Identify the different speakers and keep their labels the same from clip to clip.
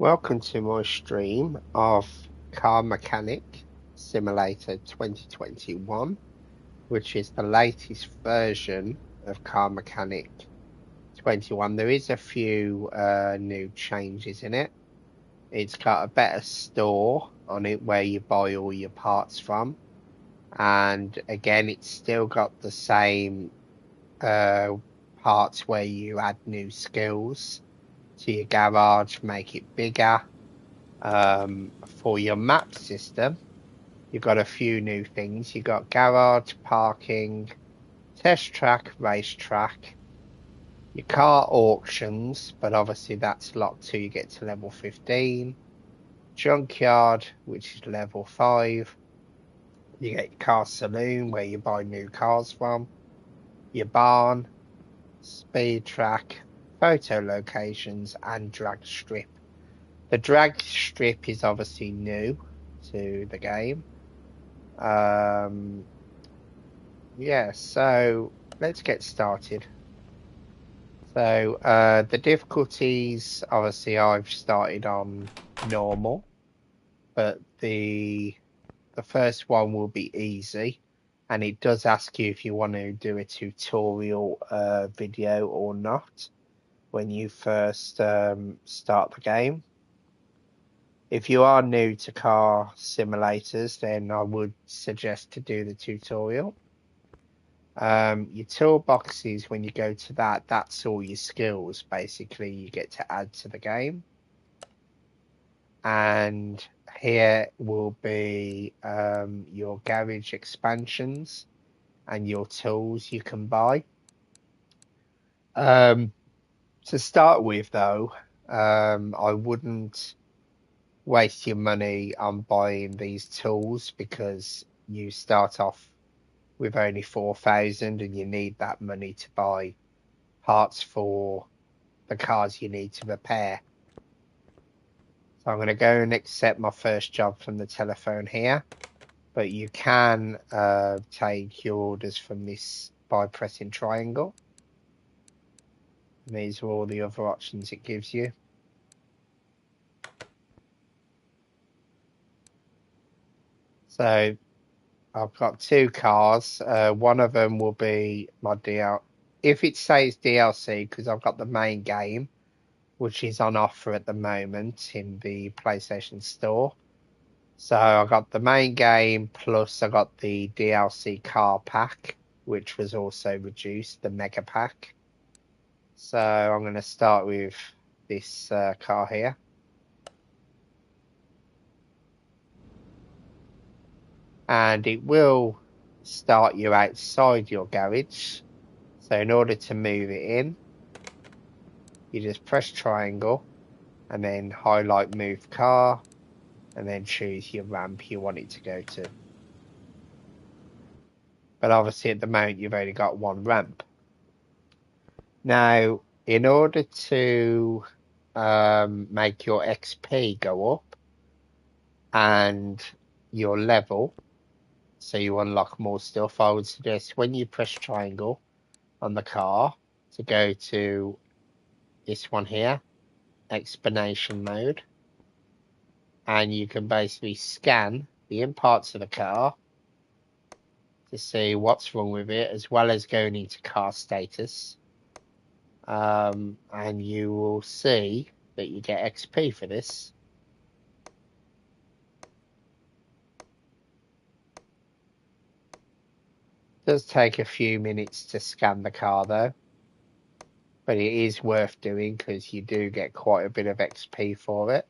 Speaker 1: Welcome to my stream of Car Mechanic Simulator 2021, which is the latest version of Car Mechanic 21. There is a few new changes in it. It's got a better store on it where you buy all your parts from. And again, it's still got the same parts where you add new skills to your garage, make it bigger. For your map system, you've got a few new things. You've got garage, parking, test track, racetrack, your car auctions, but obviously that's locked till you get to level 15. Junkyard, which is level 5. You get your car saloon where you buy new cars from. Your barn, speed track, photo locations, and drag strip. The drag strip is obviously new to the game. Yeah, so let's get started. So the difficulties, obviously I've started on normal, but the first one will be easy, and it does ask you if you want to do a tutorial video or not when you first start the game. If you are new to car simulators, then I would suggest to do the tutorial. Your toolboxes, when you go to that, that's all your skills basically you get to add to the game. And here will be your garage expansions and your tools you can buy. To start with though, I wouldn't waste your money on buying these tools because you start off with only 4,000 and you need that money to buy parts for the cars you need to repair. So I'm going to go and accept my first job from the telephone here, but you can take your orders from this by pressing triangle. And these are all the other options it gives you. So I've got two cars. One of them will be my DL. If it says DLC, because I've got the main game, which is on offer at the moment in the PlayStation Store. So I got the main game, plus I got the DLC car pack, which was also reduced, the Mega Pack. So I'm going to start with this car here. And it will start you outside your garage. So in order to move it in, you just press triangle and then highlight move car and then choose your ramp you want it to go to. But obviously at the moment you've only got one ramp. Now, in order to make your XP go up and your level, so you unlock more stuff, I would suggest when you press triangle on the car to go to this one here, explanation mode, and you can basically scan the in parts of the car to see what's wrong with it, as well as going into car status. And you will see that you get XP for this. It does take a few minutes to scan the car though, but it is worth doing because you do get quite a bit of XP for it.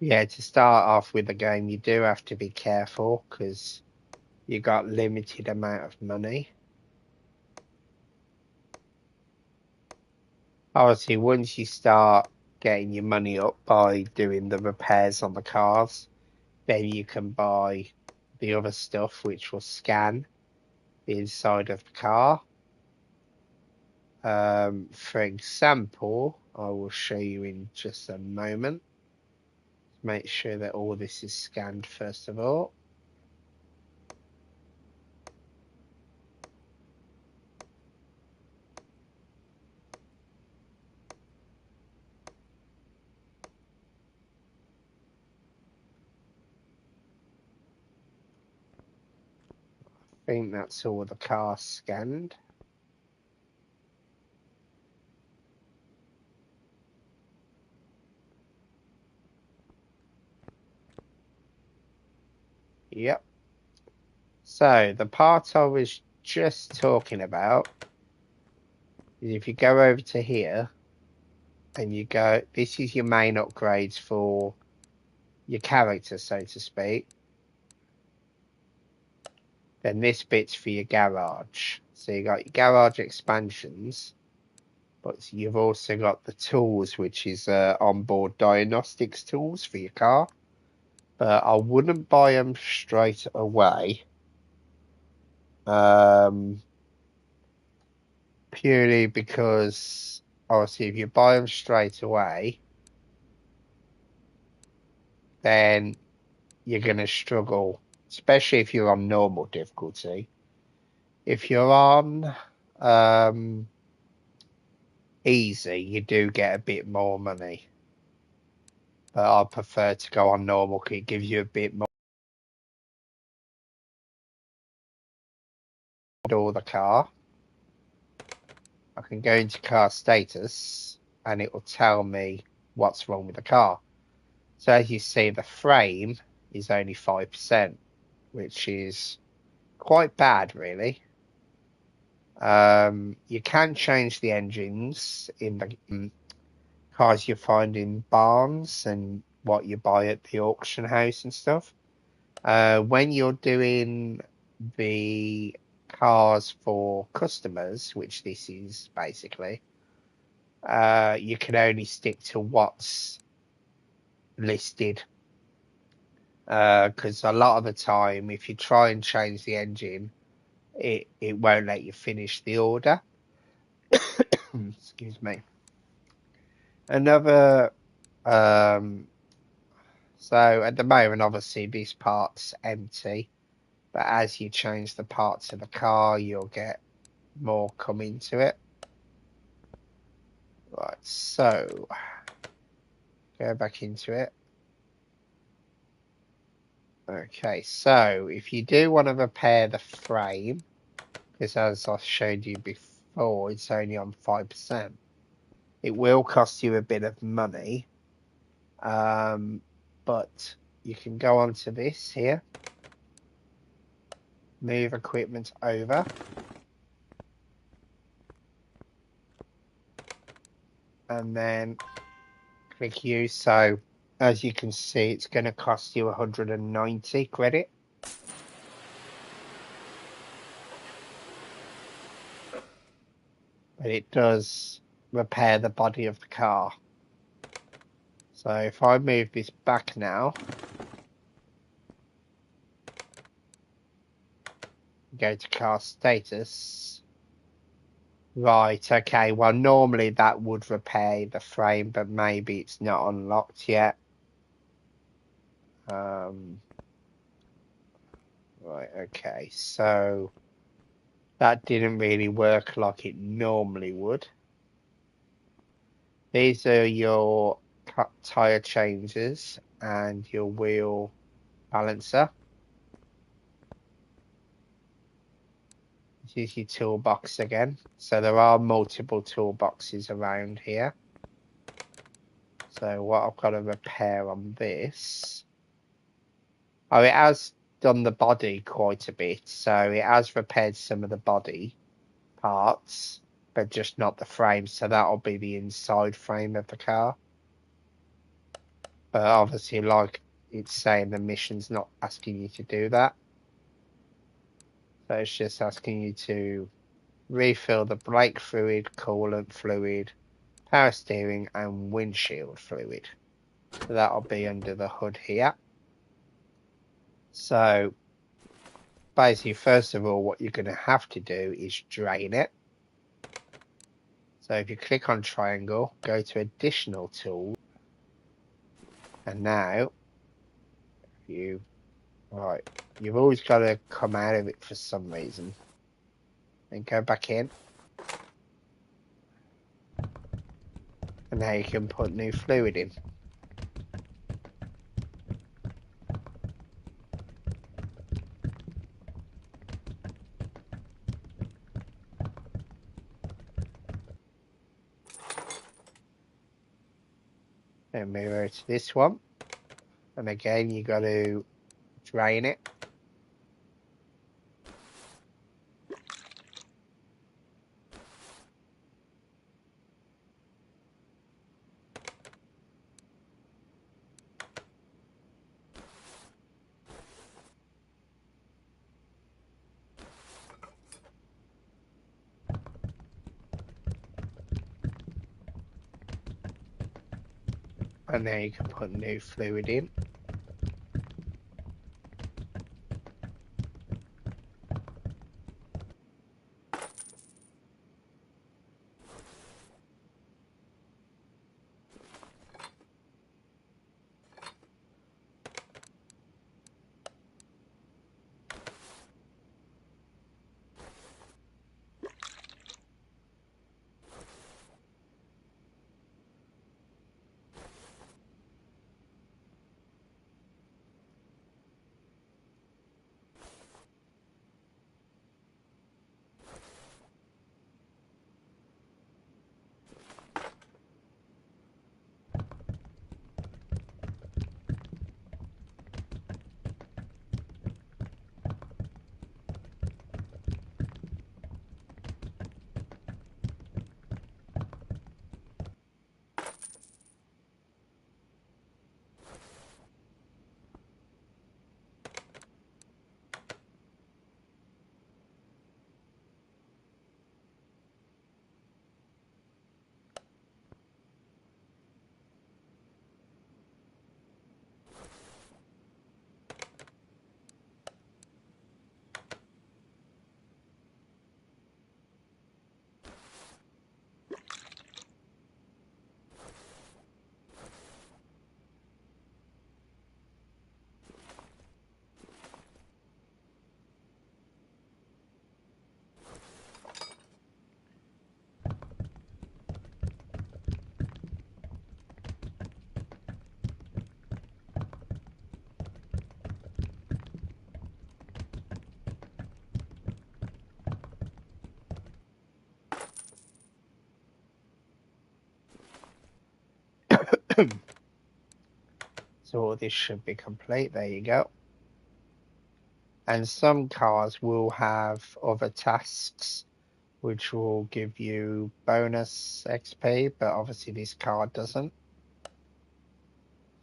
Speaker 1: Yeah, to start off with the game, you do have to be careful because you got limited amount of money. Obviously, once you start getting your money up by doing the repairs on the cars, then you can buy the other stuff which will scan the inside of the car. For example, I will show you in just a moment. Make sure that all this is scanned first of all. I think that's all the cars scanned. Yep. So the part I was just talking about is if you go over to here and you go, this is your main upgrades for your character, so to speak. Then this bit's for your garage. So you got your garage expansions, but you've also got the tools, which is onboard diagnostics tools for your car. But I wouldn't buy them straight away. Purely because obviously if you buy them straight away, then you're going to struggle, especially if you're on normal difficulty. If you're on easy, you do get a bit more money. But I prefer to go on normal because it gives you a bit more for the car. I can go into car status and it will tell me what's wrong with the car. So as you see, the frame is only 5%, which is quite bad, really. You can change the engines in the cars you find in barns and what you buy at the auction house and stuff. When you're doing the cars for customers, which this is basically, you can only stick to what's listed. Because a lot of the time, if you try and change the engine, it won't let you finish the order. Excuse me. Another, so at the moment, obviously, this part's empty, but as you change the parts of the car, you'll get more come into it. Right, so go back into it. Okay, so if you do want to repair the frame, because as I showed you before, it's only on 5%. It will cost you a bit of money, but you can go onto this here, move equipment over, and then click use. So as you can see, it's going to cost you 190 credit. But it does repair the body of the car. So if I move this back now, go to car status. Right, okay, well normally that would repair the frame, but maybe it's not unlocked yet. Right, okay, so that didn't really work like it normally would. These are your tire changes and your wheel balancer. This is your toolbox again. So there are multiple toolboxes around here. So what I've got to repair on this. Oh, it has done the body quite a bit. So it has repaired some of the body parts, but just not the frame. So that'll be the inside frame of the car. But obviously, like it's saying, the mission's not asking you to do that. So it's just asking you to refill the brake fluid, coolant fluid, power steering, and windshield fluid. So that'll be under the hood here. So basically, first of all, what you're going to have to do is drain it. So if you click on triangle, go to additional tools, and now you've always got to come out of it for some reason. Then go back in. And now you can put new fluid in. Then move over to this one. And again, you got to drain it. And now you can put new fluid in. So all this should be complete. There you go. And some cars will have other tasks which will give you bonus XP, but obviously this car doesn't.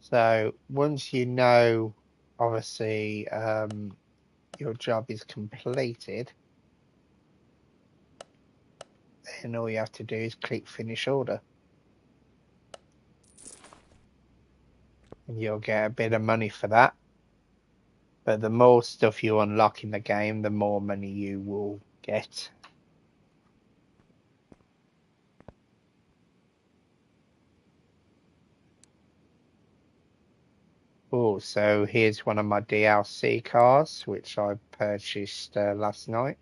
Speaker 1: So once you know, obviously, your job is completed, then all you have to do is click finish order. And you'll get a bit of money for that. But the more stuff you unlock in the game, the more money you will get. Oh, so here's one of my DLC cars, which I purchased last night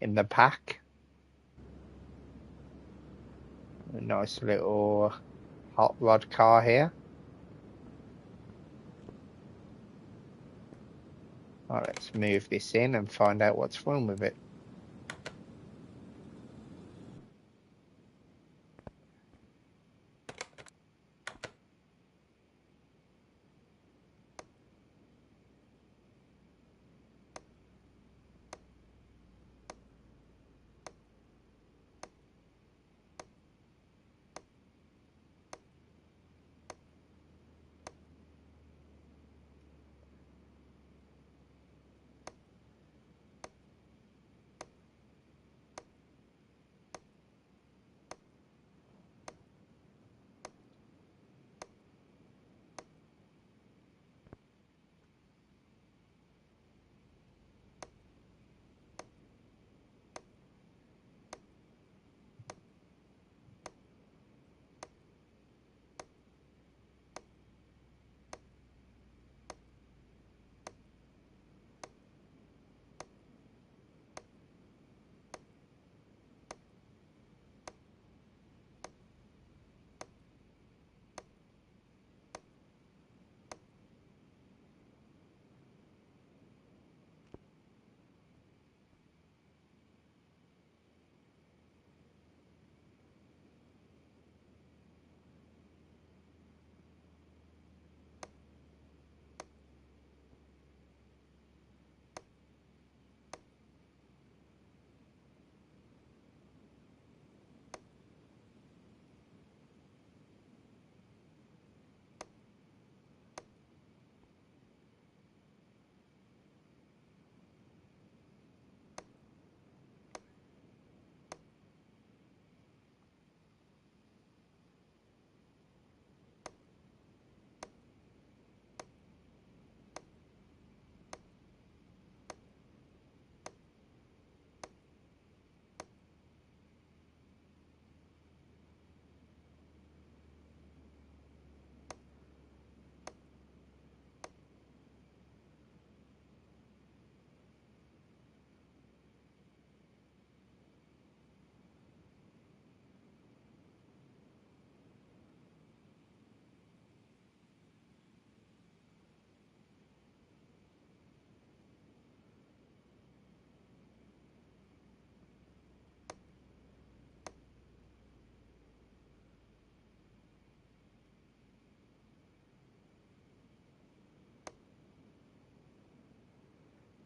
Speaker 1: in the pack. A nice little hot rod car here. Alright, let's move this in and find out what's wrong with it.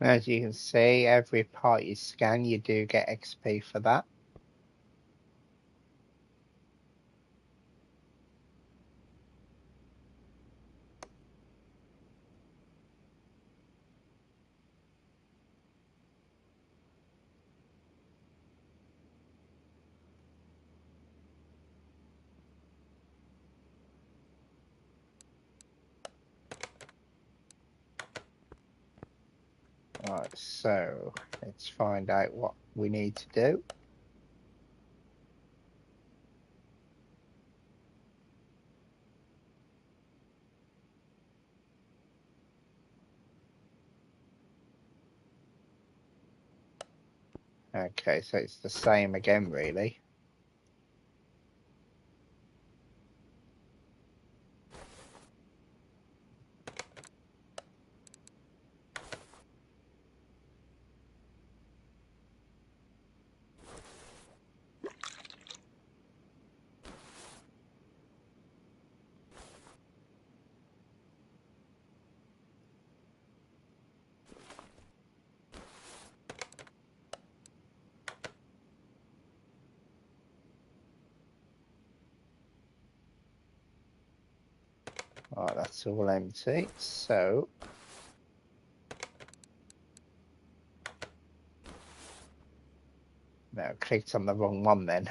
Speaker 1: As you can see, every part you scan, you do get XP for that. Right, so let's find out what we need to do. Okay, so it's the same again, really. Right, that's all empty. So no, clicked on the wrong one then.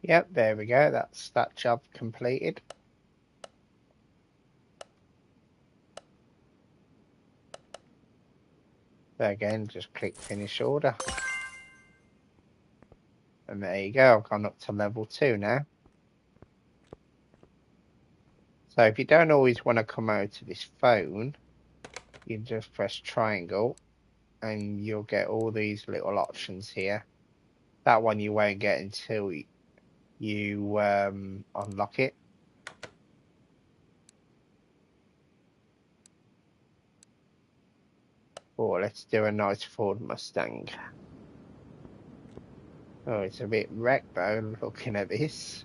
Speaker 1: Yep, there we go. That's that job completed. So again, just click finish order. And there you go, I've gone up to level 2 now. So if you don't always want to come out to this phone, you just press triangle and you'll get all these little options here. That one you won't get until you, unlock it. Oh, let's do a nice Ford Mustang. Oh, it's a bit wrecked though, looking at this.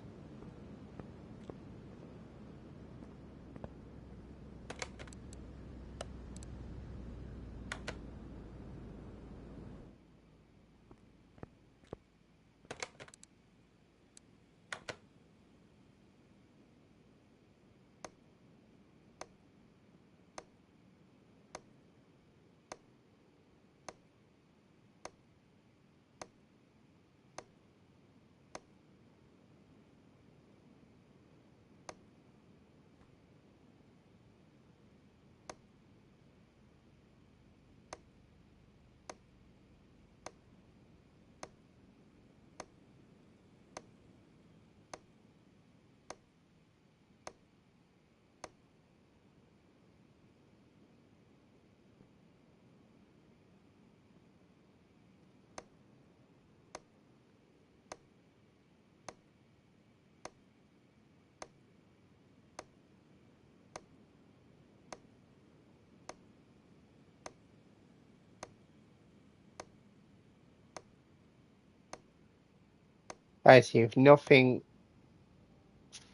Speaker 1: Basically, if nothing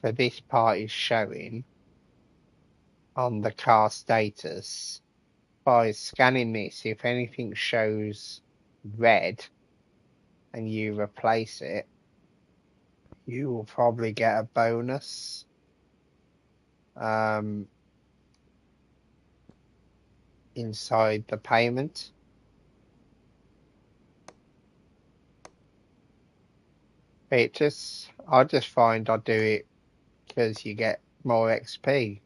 Speaker 1: for this part is showing on the car status, by scanning this, if anything shows red and you replace it, you will probably get a bonus. Inside the payment. I just find I do it because you get more XP,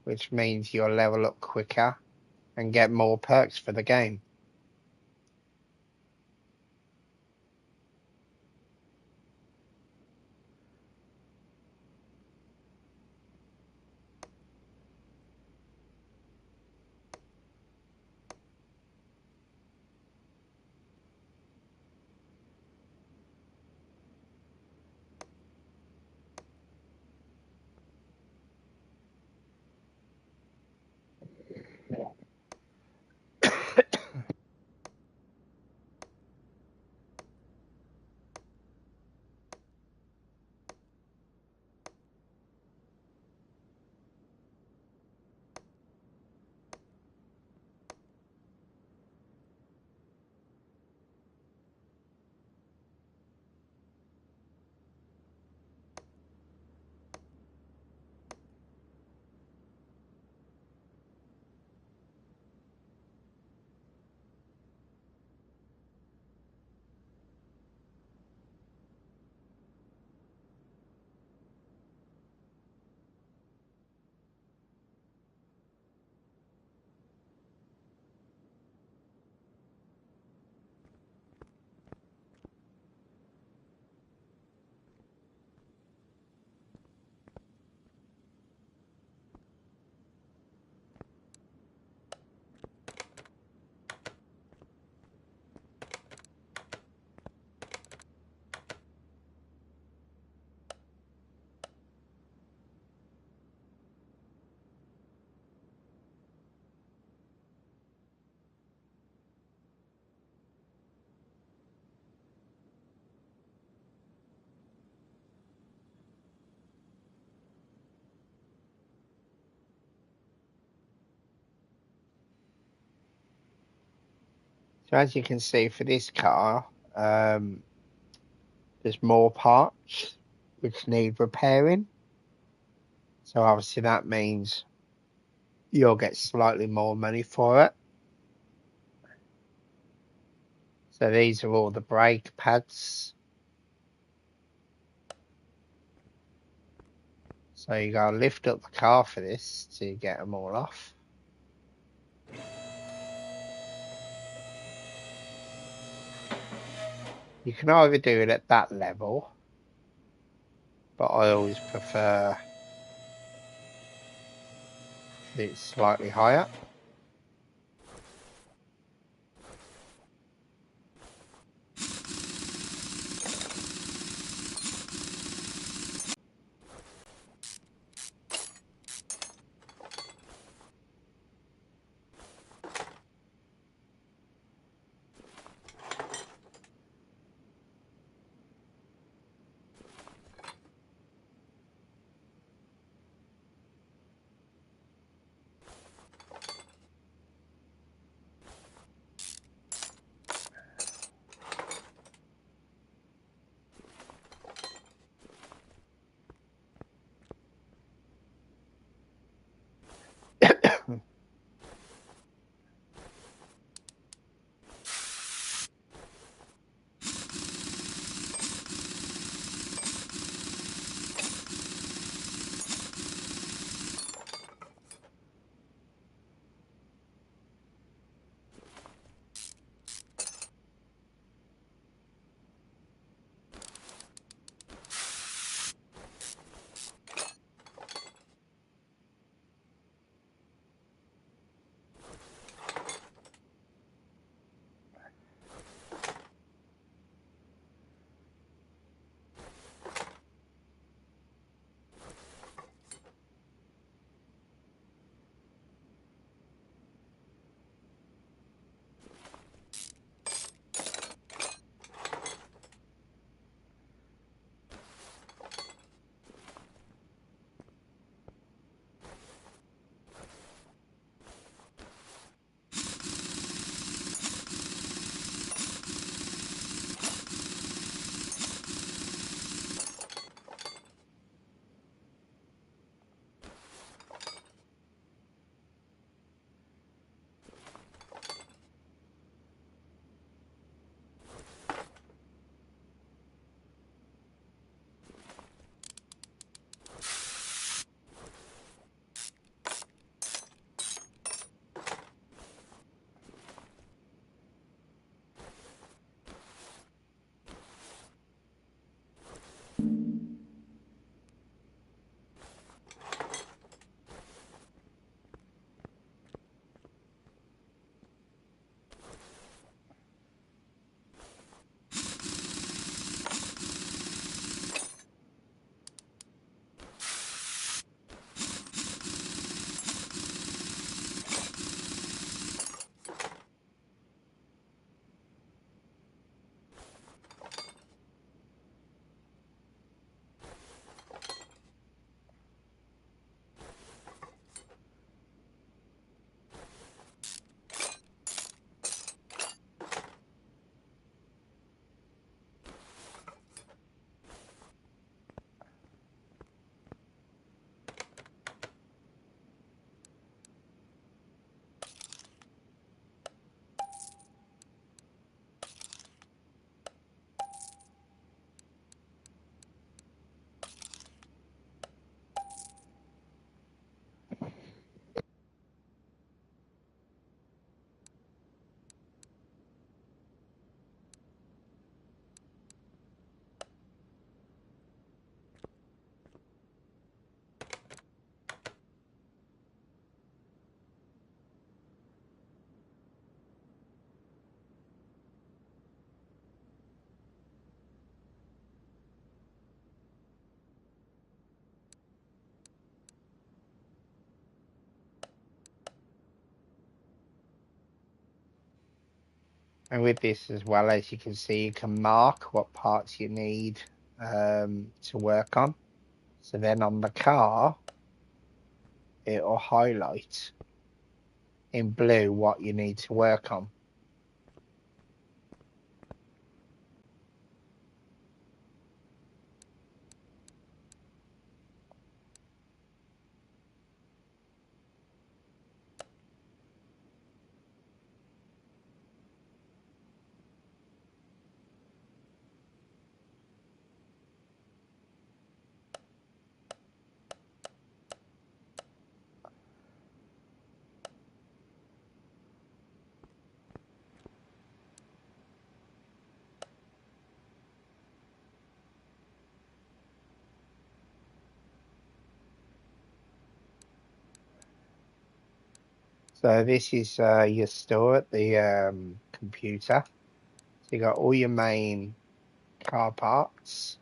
Speaker 1: which means you'll level up quicker and get more perks for the game. So as you can see for this car, there's more parts which need repairing. So obviously that means you'll get slightly more money for it. So these are all the brake pads. So you gotta lift up the car for this to get them all off. You can either do it at that level, but I always prefer it's slightly higher. And with this as well, as you can see, you can mark what parts you need to work on. So then on the car, it'll highlight in blue what you need to work on. So this is your store at the computer. So you got all your main car parts.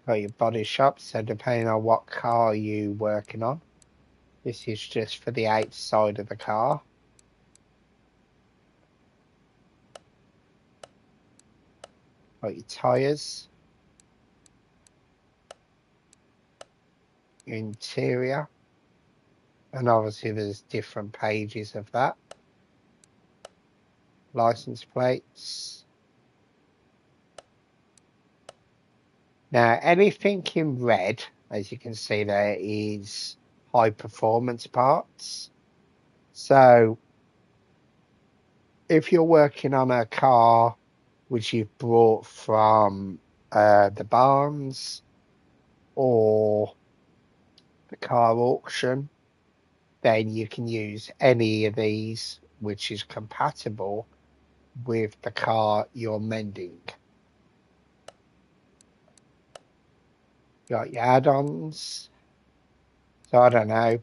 Speaker 1: Got your body shop. So depending on what car you're working on, this is just for the outside of the car. Got your tires, your interior, and obviously there's different pages of that. License plates. Now anything in red, as you can see there, is high performance parts. So if you're working on a car which you've brought from the barns or the car auction, then you can use any of these which is compatible with the car you're mending. Got your add-ons. So I don't know,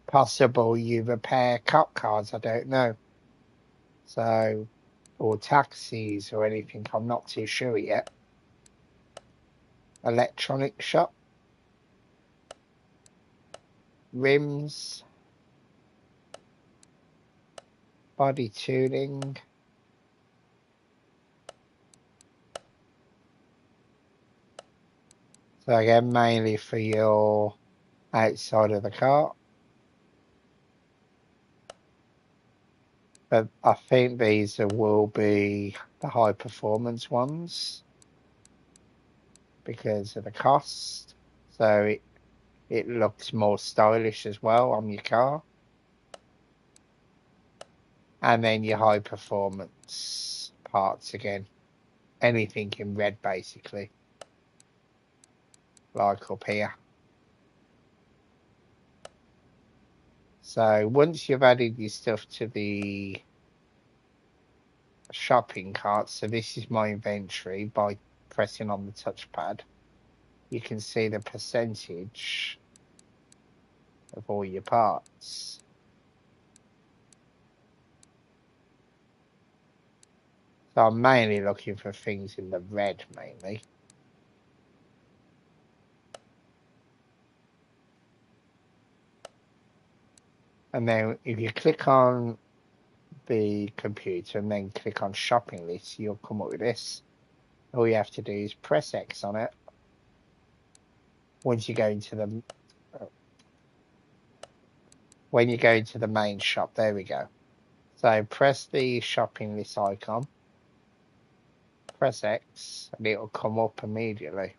Speaker 1: possible you repair cop cars, I don't know. So, or taxis or anything, I'm not too sure yet. Electronic shop. Rims. Body tuning. So again, mainly for your outside of the car. But I think these will be the high performance ones because of the cost. So it looks more stylish as well on your car. And then your high performance parts again. Anything in red basically. Like up here. So once you've added your stuff to the shopping cart, so this is my inventory, by pressing on the touchpad, you can see the percentage of all your parts. So I'm mainly looking for things in the red mainly. And then if you click on the computer and then click on shopping list, you'll come up with this. All you have to do is press X on it. Once you go into the main shop, there we go. So press the shopping list icon, press X, and it'll come up immediately.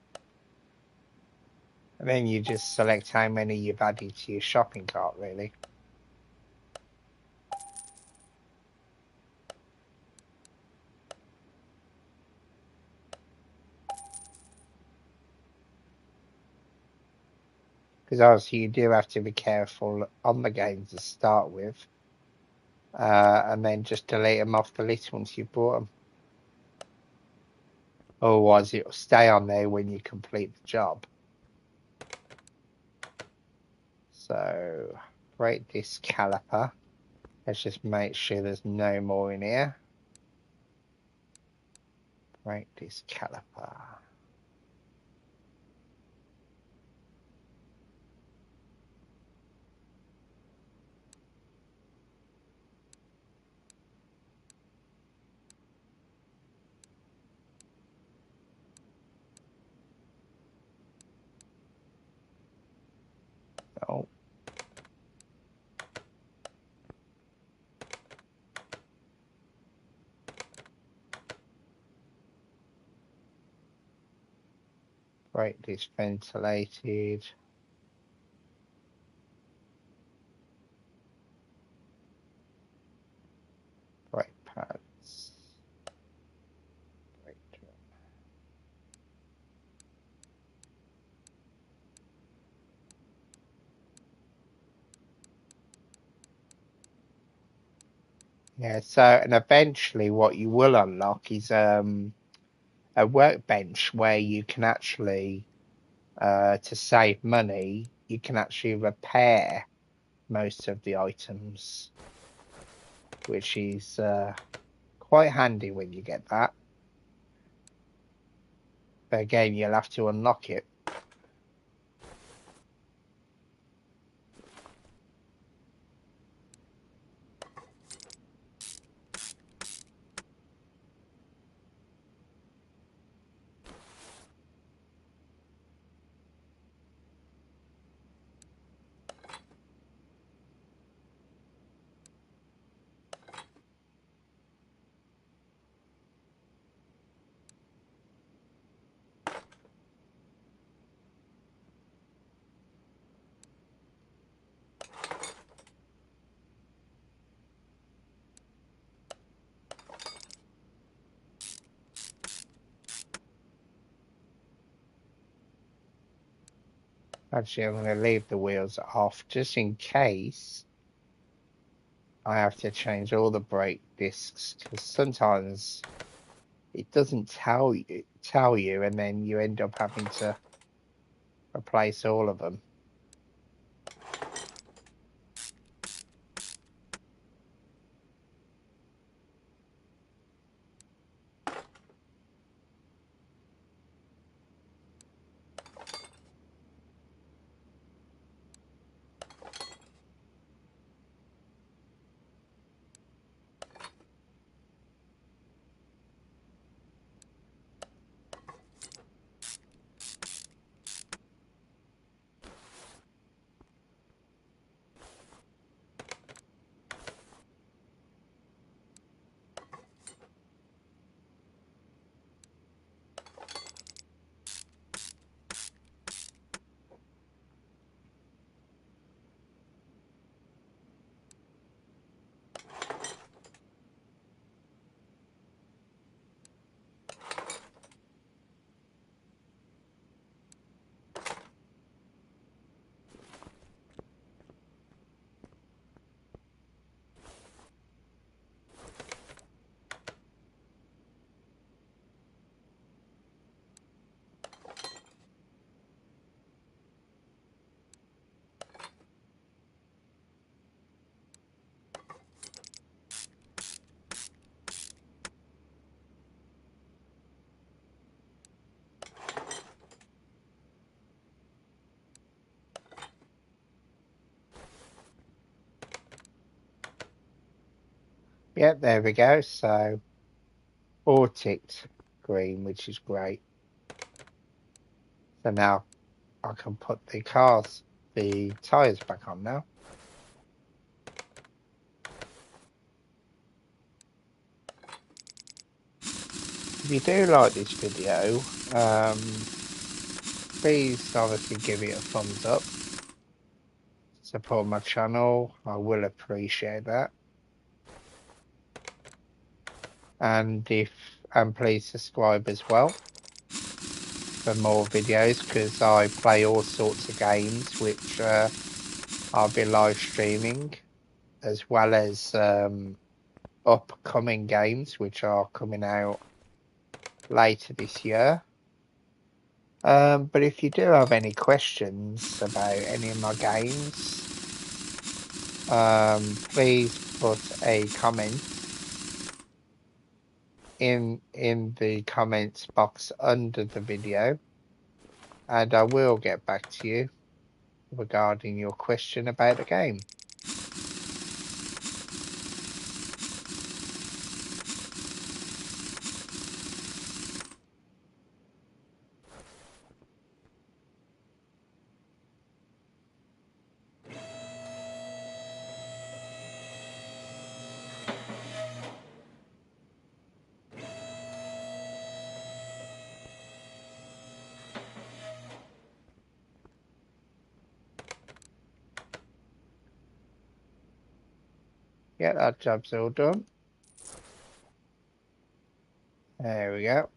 Speaker 1: And then you just select how many you've added to your shopping cart, really. Because obviously you do have to be careful on the game to start with. And then just delete them off the list once you've bought them. Otherwise it'll stay on there when you complete the job. So brake disc caliper. Let's just make sure there's no more in here. Brake disc caliper. Brake disc ventilated. Brake pads. Brake drum. Yeah, so and eventually what you will unlock is a workbench where you can actually to save money, you can actually repair most of the items, which is quite handy when you get that. But again, you'll have to unlock it. Actually, I'm going to leave the wheels off just in case I have to change all the brake discs, because sometimes it doesn't tell you, and then you end up having to replace all of them. Yep, there we go. So all ticked green, which is great. So now I can put the tyres back on now. If you do like this video, please obviously give it a thumbs up. Support my channel, I will appreciate that. And please subscribe as well for more videos, because I play all sorts of games which I'll be live streaming, as well as upcoming games which are coming out later this year. But if you do have any questions about any of my games, please put a comment in the comments box under the video, and I will get back to you regarding your question about the game. Yeah, that job's all done. There we go.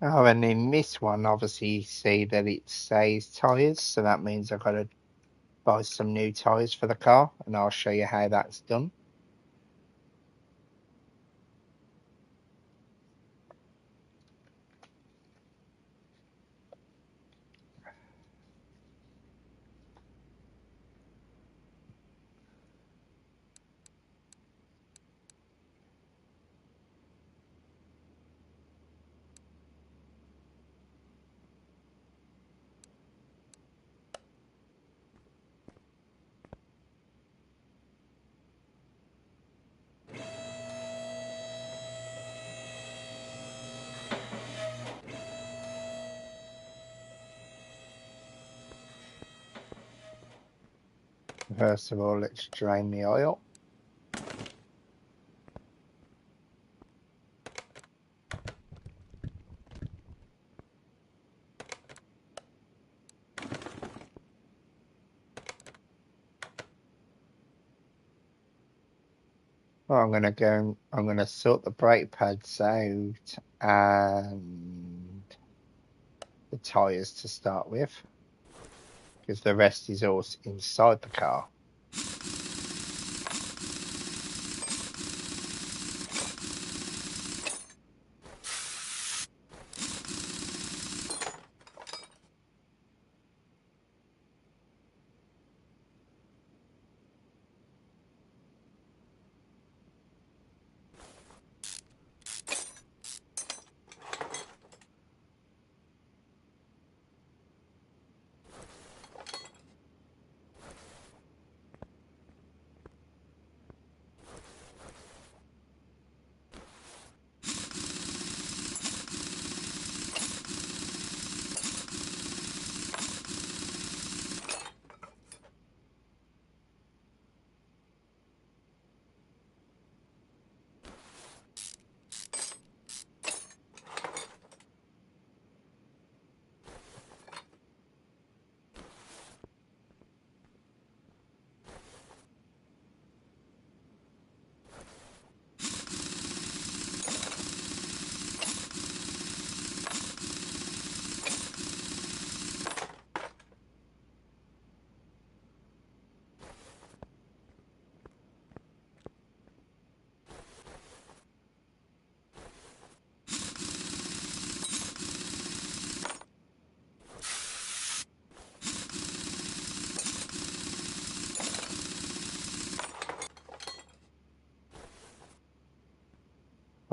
Speaker 1: Oh, and in this one, obviously, you see that it says tyres, so that means I've got to buy some new tyres for the car, and I'll show you how that's done. First of all, let's drain the oil. Well, I'm going to sort the brake pads out and the tyres to start with, because the rest is all inside the car.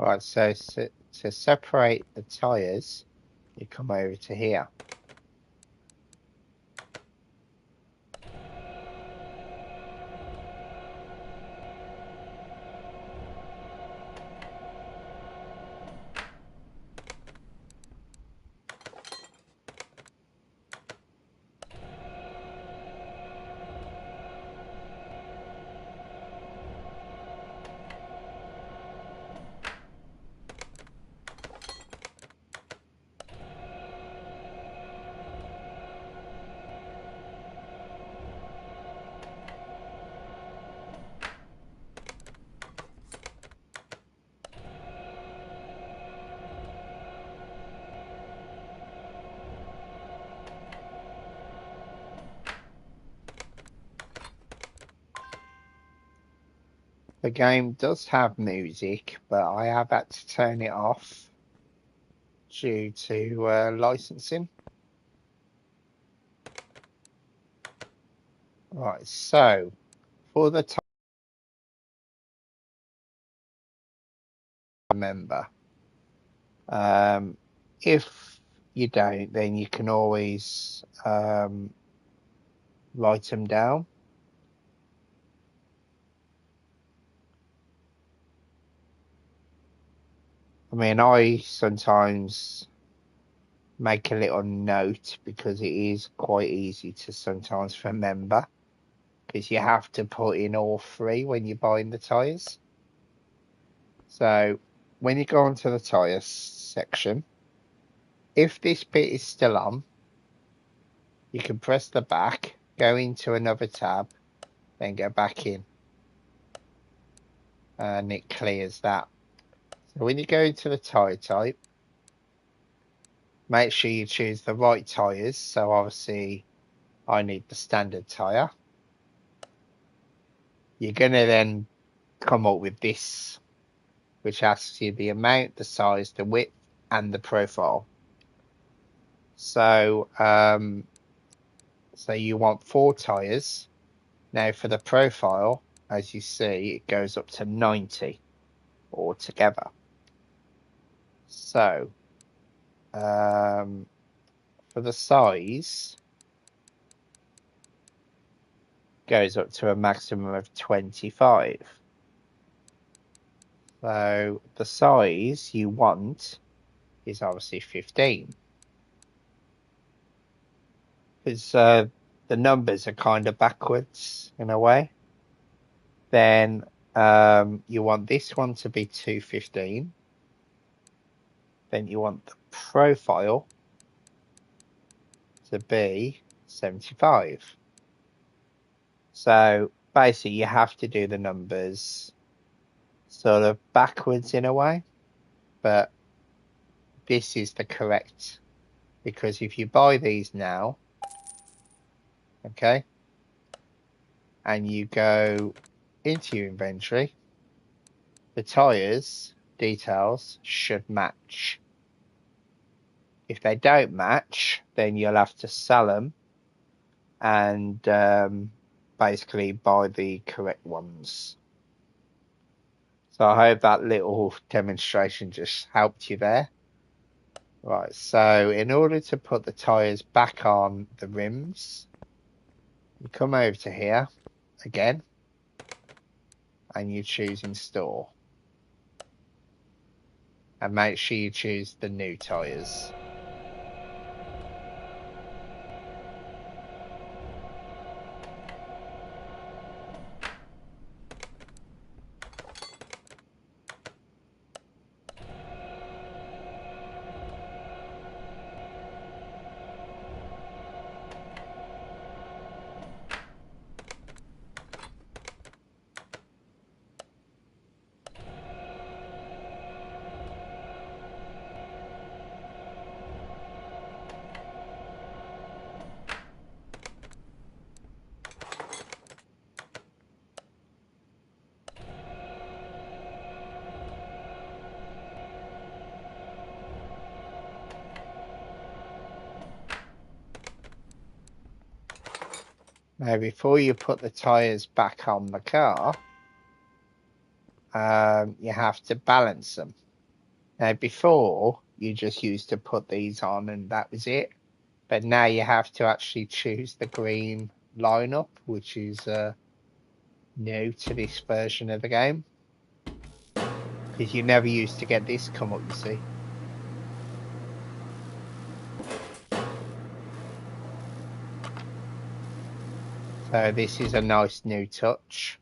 Speaker 1: Right, so to separate the tyres, you come over to here. The game does have music, but I have had to turn it off due to licensing. Right, so for the time, remember, if you don't, then you can always write them down. I mean, I sometimes make a little note because it is quite easy to sometimes remember, because you have to put in all three when you're buying the tyres. So when you go onto the tyres section, if this bit is still on, you can press the back, go into another tab, then go back in, and it clears that. So when you go into the tyre type, make sure you choose the right tyres. So obviously I need the standard tyre. You're going to then come up with this, which asks you the amount, the size, the width, and the profile. So, so you want 4 tyres. Now for the profile, as you see, it goes up to 90 altogether. So, for the size, goes up to a maximum of 25. So the size you want is obviously 15. Because the numbers are kind of backwards in a way. Then you want this one to be 215. Then you want the profile to be 75. So basically you have to do the numbers sort of backwards in a way, but this is the correct, because if you buy these now, okay, and you go into your inventory, the tires details should match. If they don't match, then you'll have to sell them and basically buy the correct ones. So I hope that little demonstration just helped you there. Right, so in order to put the tires back on the rims, you come over to here again and you choose install, and make sure you choose the new tires. Now, before you put the tires back on the car, you have to balance them. Now, before, you just used to put these on and that was it. But now you have to actually choose the green lineup, which is new to this version of the game. Because you never used to get this come up, you see. So this is a nice new touch.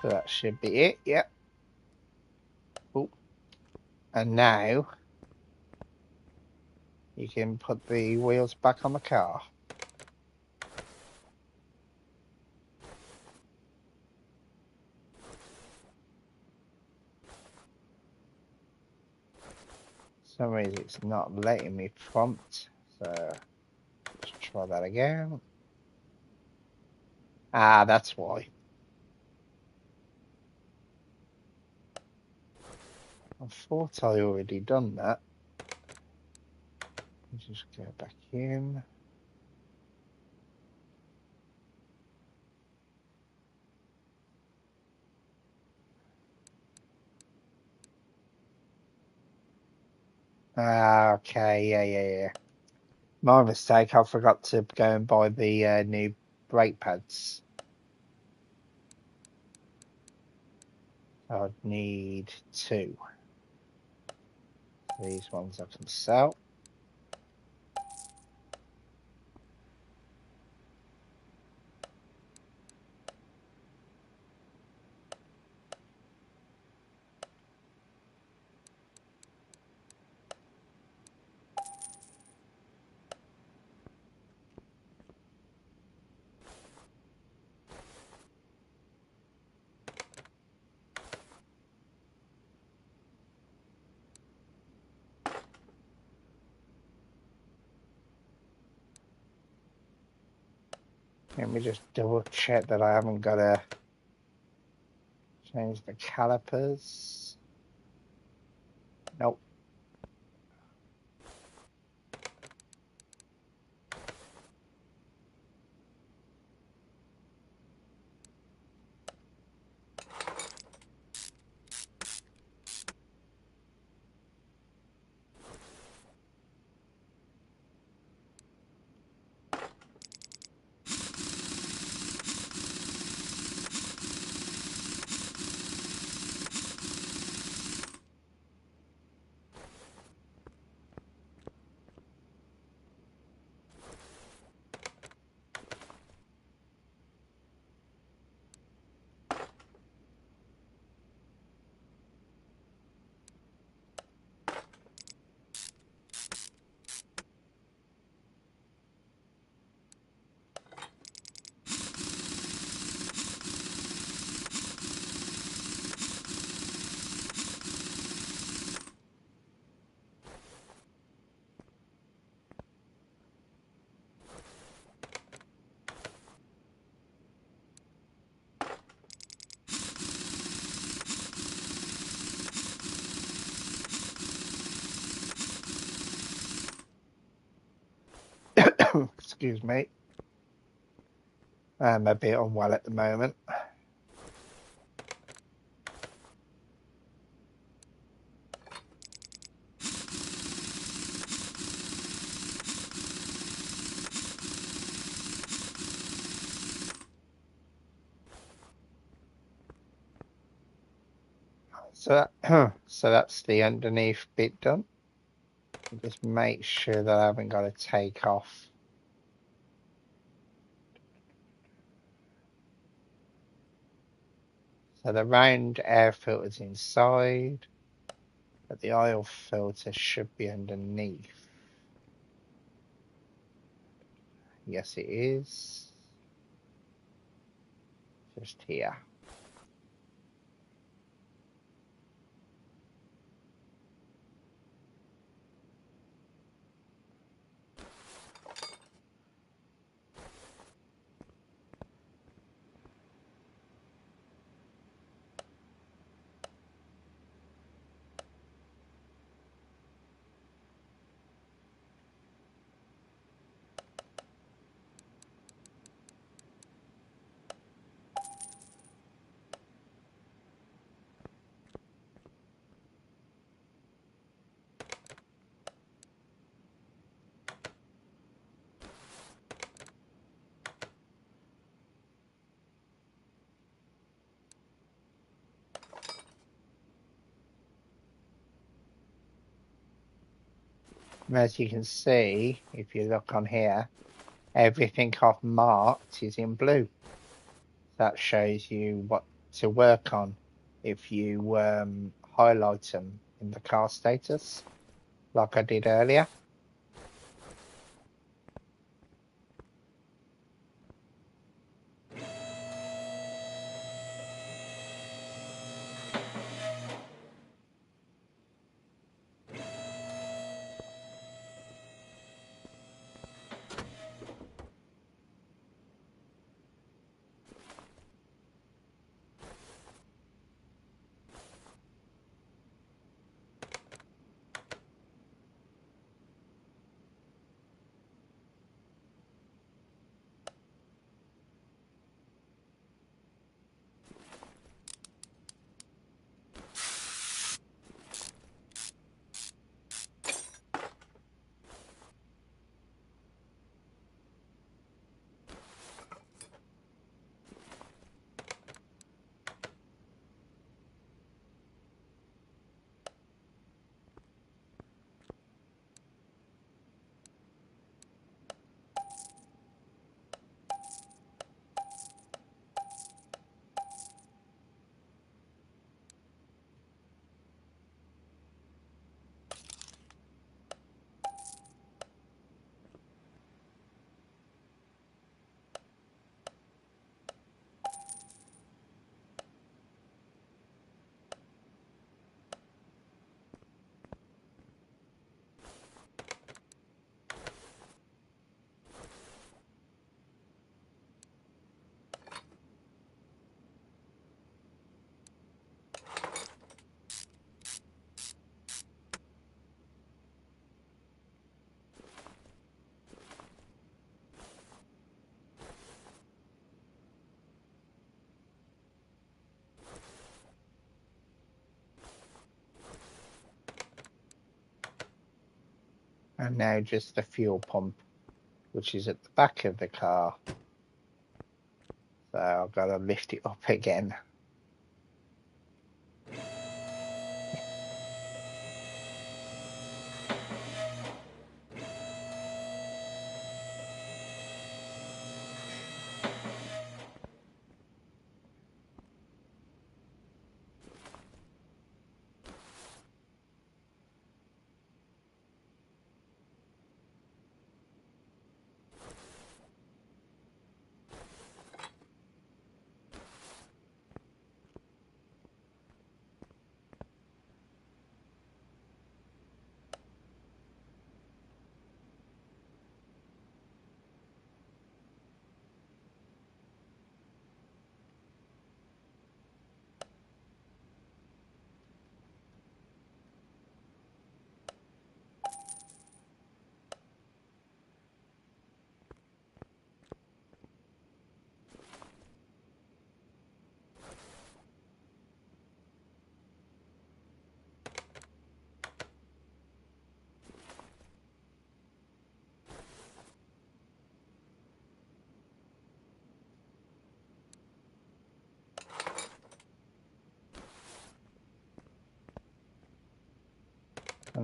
Speaker 1: So that should be it, yep. Ooh. And now you can put the wheels back on the car. For some reason it's not letting me prompt, so let's try that again. Ah, that's why. I thought I already done that. Let's just go back in. Ah, okay, yeah. My mistake, I forgot to go and buy the new brake pads. I'd need 2. These ones I can sell. Let me just double check that I haven't got to change the calipers. Nope. Excuse me. I'm a bit unwell at the moment. So, so that's the underneath bit done. Just make sure that I haven't got to take off. So the round air filter's inside, but the oil filter should be underneath. Yes, it is. Just here. And as you can see, if you look on here, everything I've marked is in blue. That shows you what to work on if you highlight them in the car status, like I did earlier. And now just the fuel pump, which is at the back of the car. So I've got to lift it up again.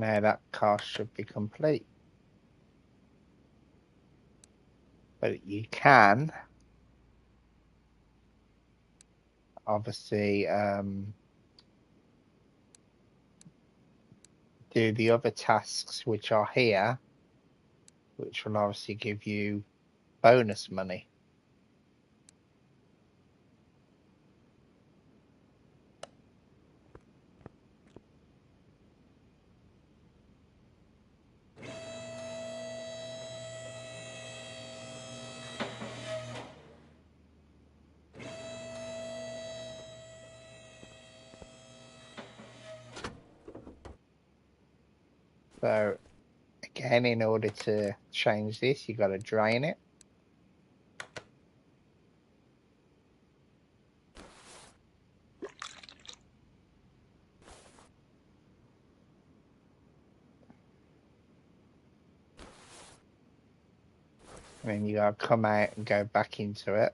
Speaker 1: Now that car should be complete. But you can obviously do the other tasks which are here, which will obviously give you bonus money. So again, in order to change this, you got to drain it. And then you got to come out and go back into it.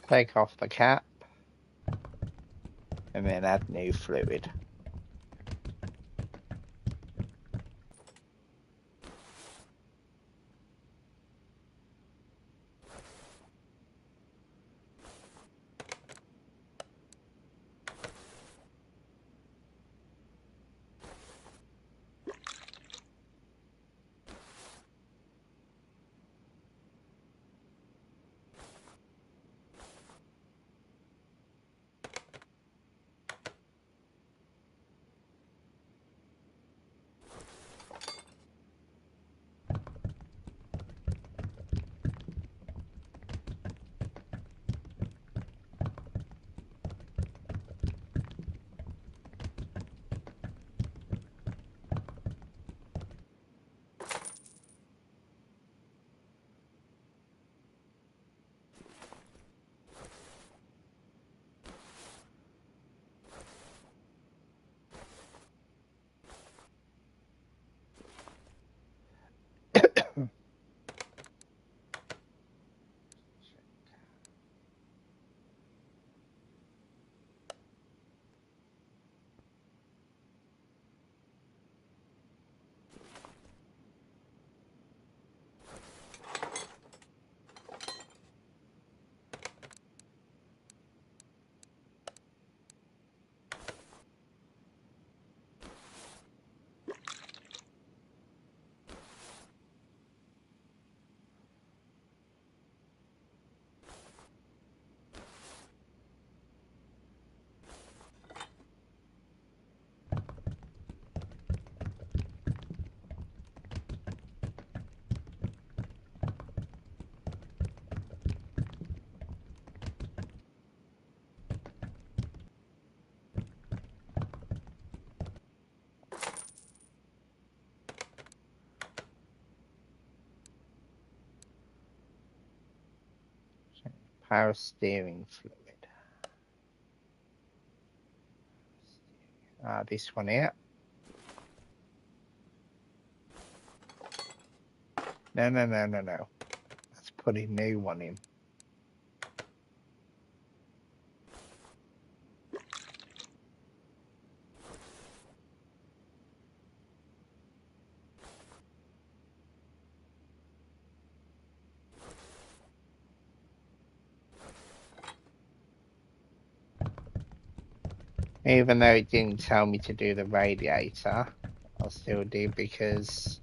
Speaker 1: Take off the cap. And then add new fluid. Power steering fluid. This one here. No. Let's put a new one in. Even though it didn't tell me to do the radiator, I'll still do because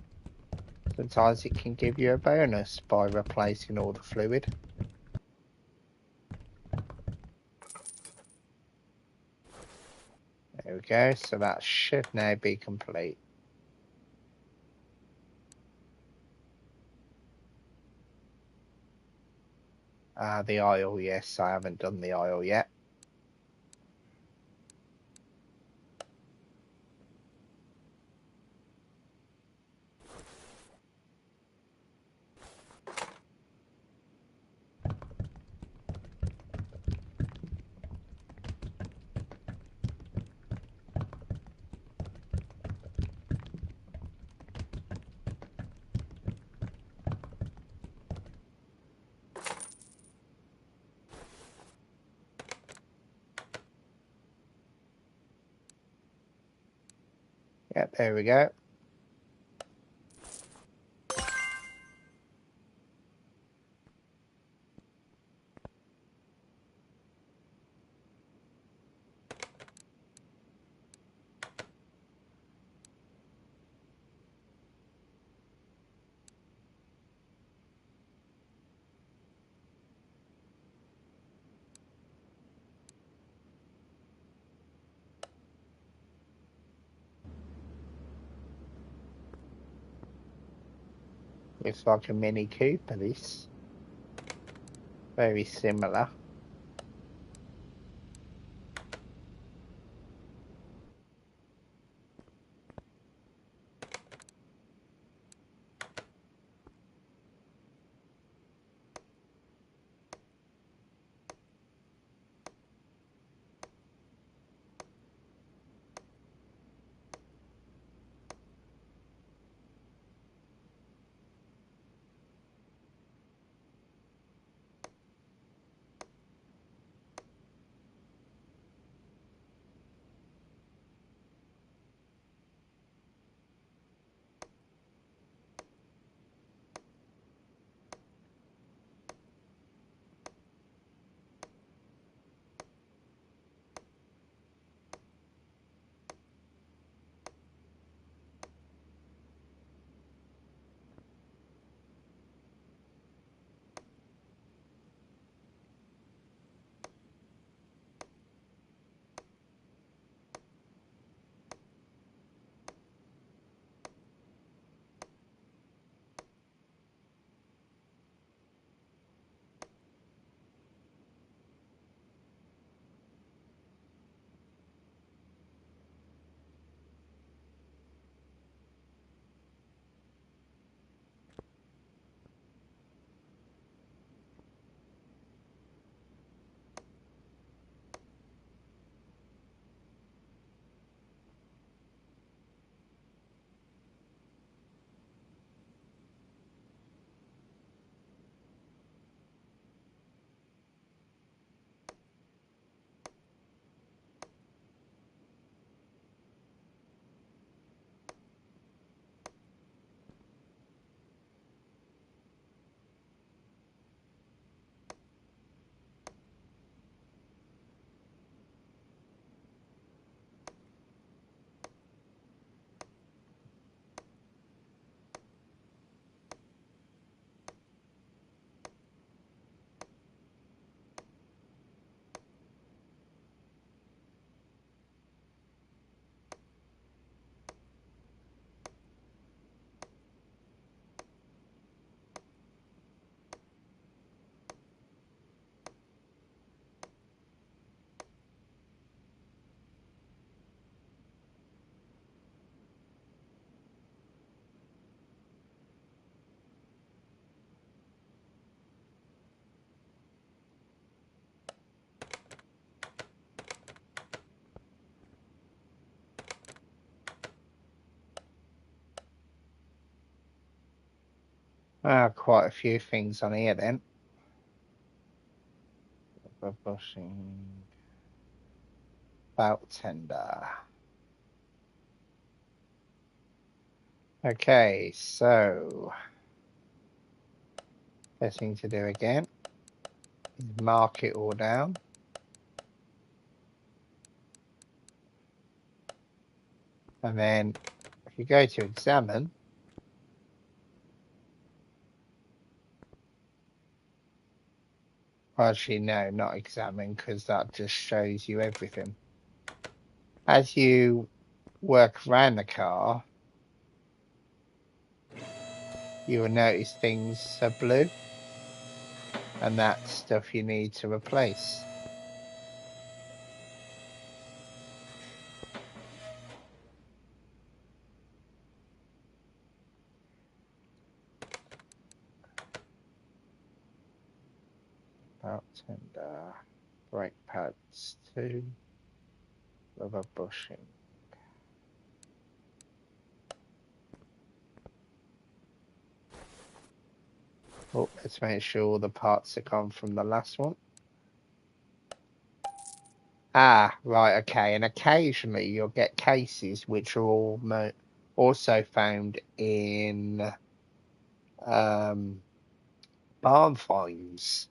Speaker 1: sometimes it can give you a bonus by replacing all the fluid. There we go, so that should now be complete. The oil, yes, I haven't done the oil yet. Yep, there we go. Looks like a Mini Cooper, this. Very similar. Quite a few things on here then. Bushing. Belt tender. Okay, so first thing to do again is mark it all down. And then if you go to examine, actually no, not examine, because that just shows you everything. As you work around the car, you will notice things are blue, and that's stuff you need to replace. Belt tender, brake pads 2, rubber bushing. Oh, let's make sure all the parts are gone from the last one. Ah, right, okay. And occasionally you'll get cases which are also found in barn finds.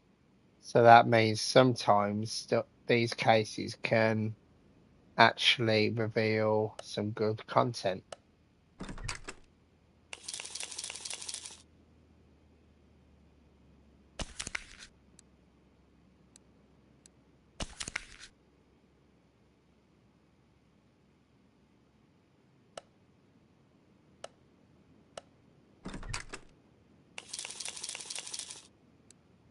Speaker 1: So that means sometimes these cases can actually reveal some good content.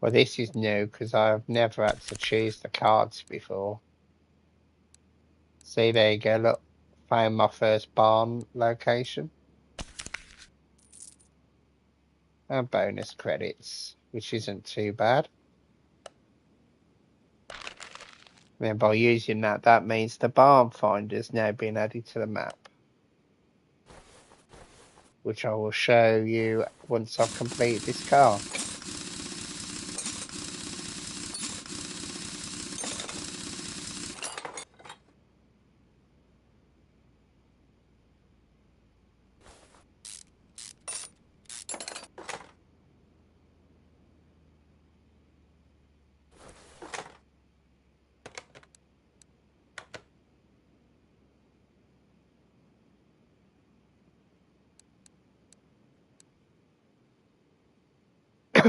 Speaker 1: Well, this is new because I've never had to choose the cards before. See, there you go, look, found my first barn location. And bonus credits, which isn't too bad. And by using that, that means the barn finder's now been added to the map, which I will show you once I've completed this car. I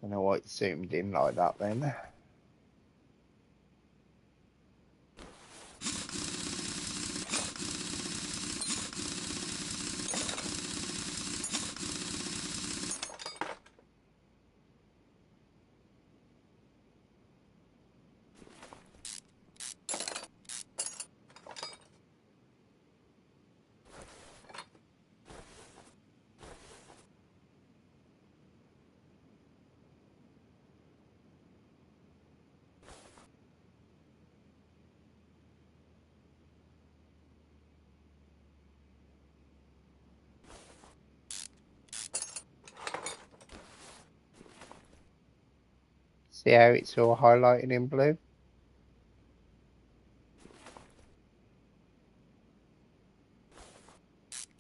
Speaker 1: don't know why it zoomed in like that then. See how it's all highlighted in blue?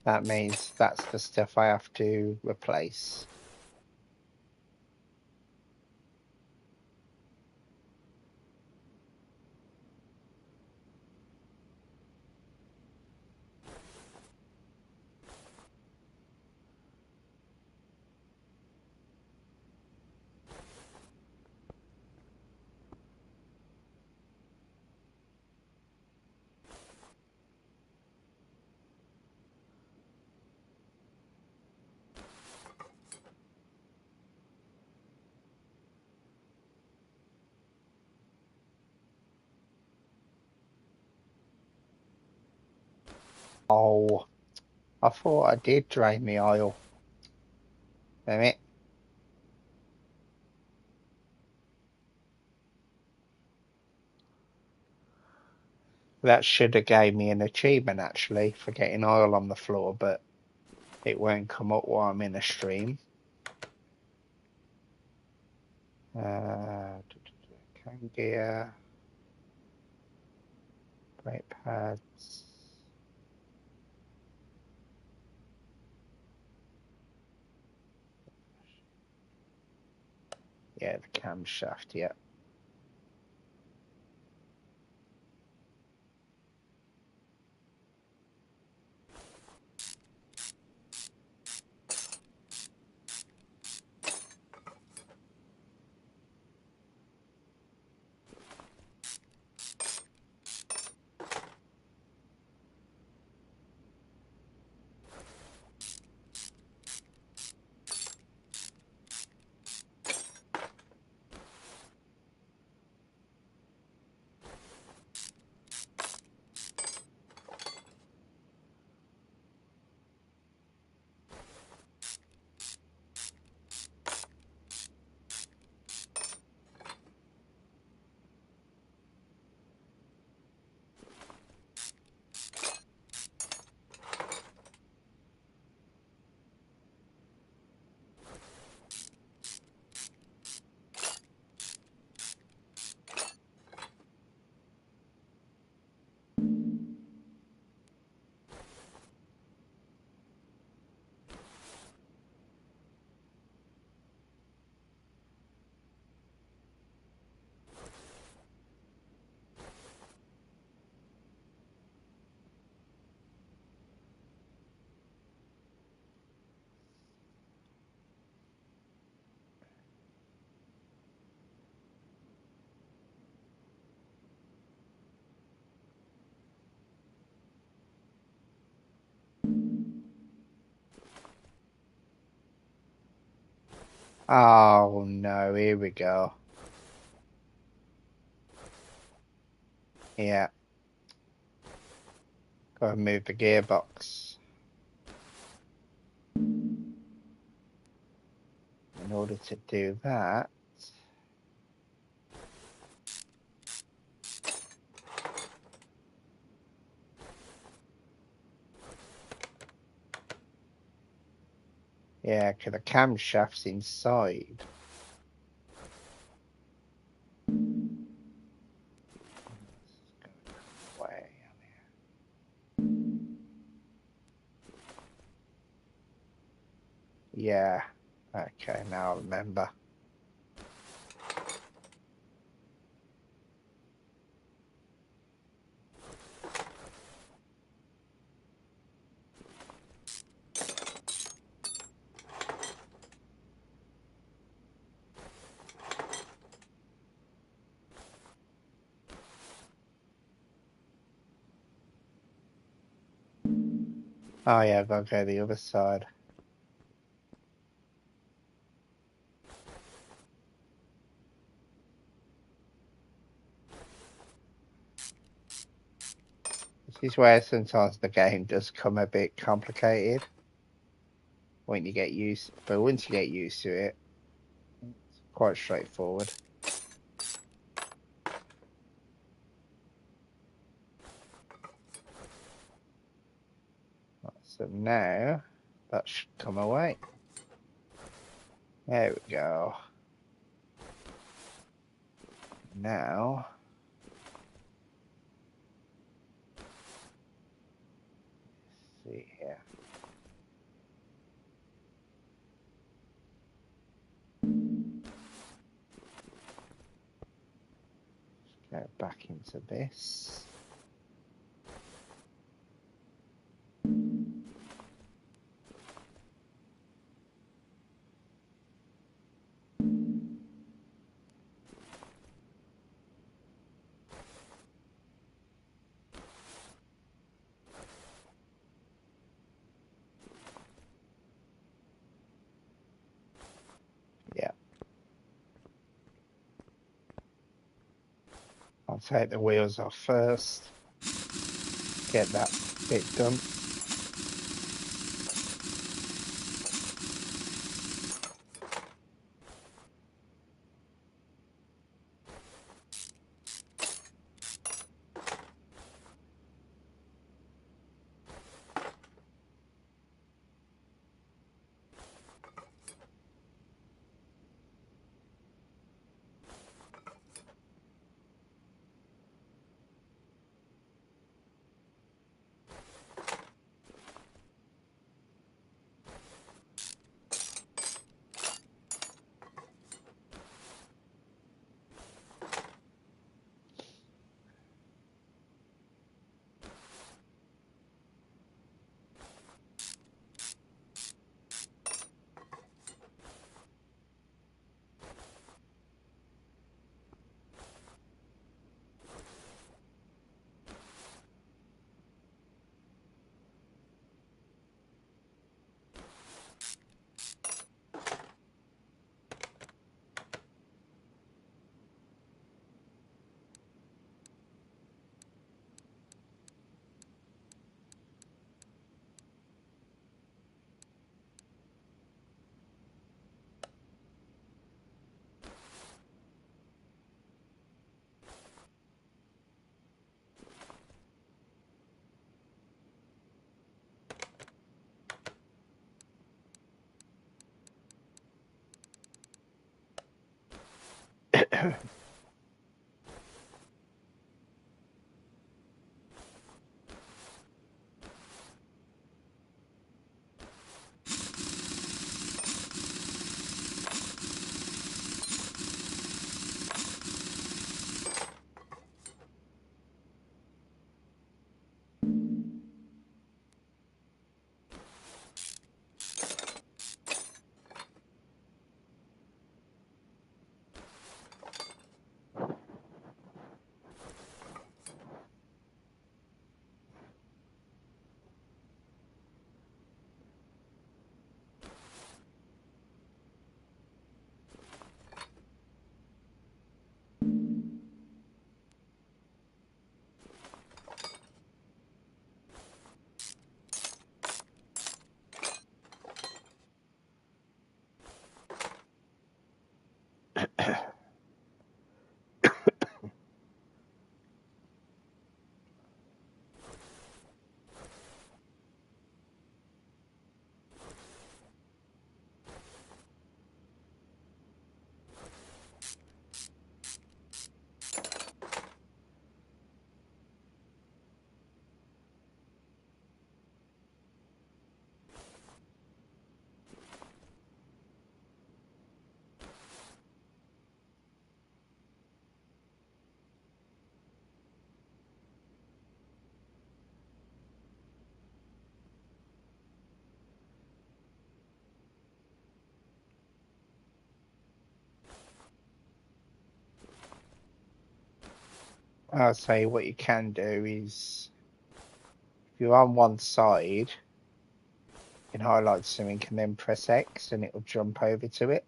Speaker 1: That means that's the stuff I have to replace. Oh, I thought I did drain the oil. Damn it. That should have gave me an achievement actually for getting oil on the floor, but it won't come up while I'm in a stream. Cam gear, brake pads. Yeah, the camshaft, yeah. Oh no, here we go. Yeah. Gotta move the gearbox. In order to do that, yeah, because the camshaft's inside. Way yeah. Okay, now I remember. Oh yeah, I've got to go the other side. This is where sometimes the game does come a bit complicated when you get used, but once you get used to it, it's quite straightforward. So now that should come away. There we go. Now, let's see here. Let's go back into this. Yeah. I'll take the wheels off first. Get that bit done. I'll say what you can do is, if you're on one side, you can highlight something and then press X and it will jump over to it.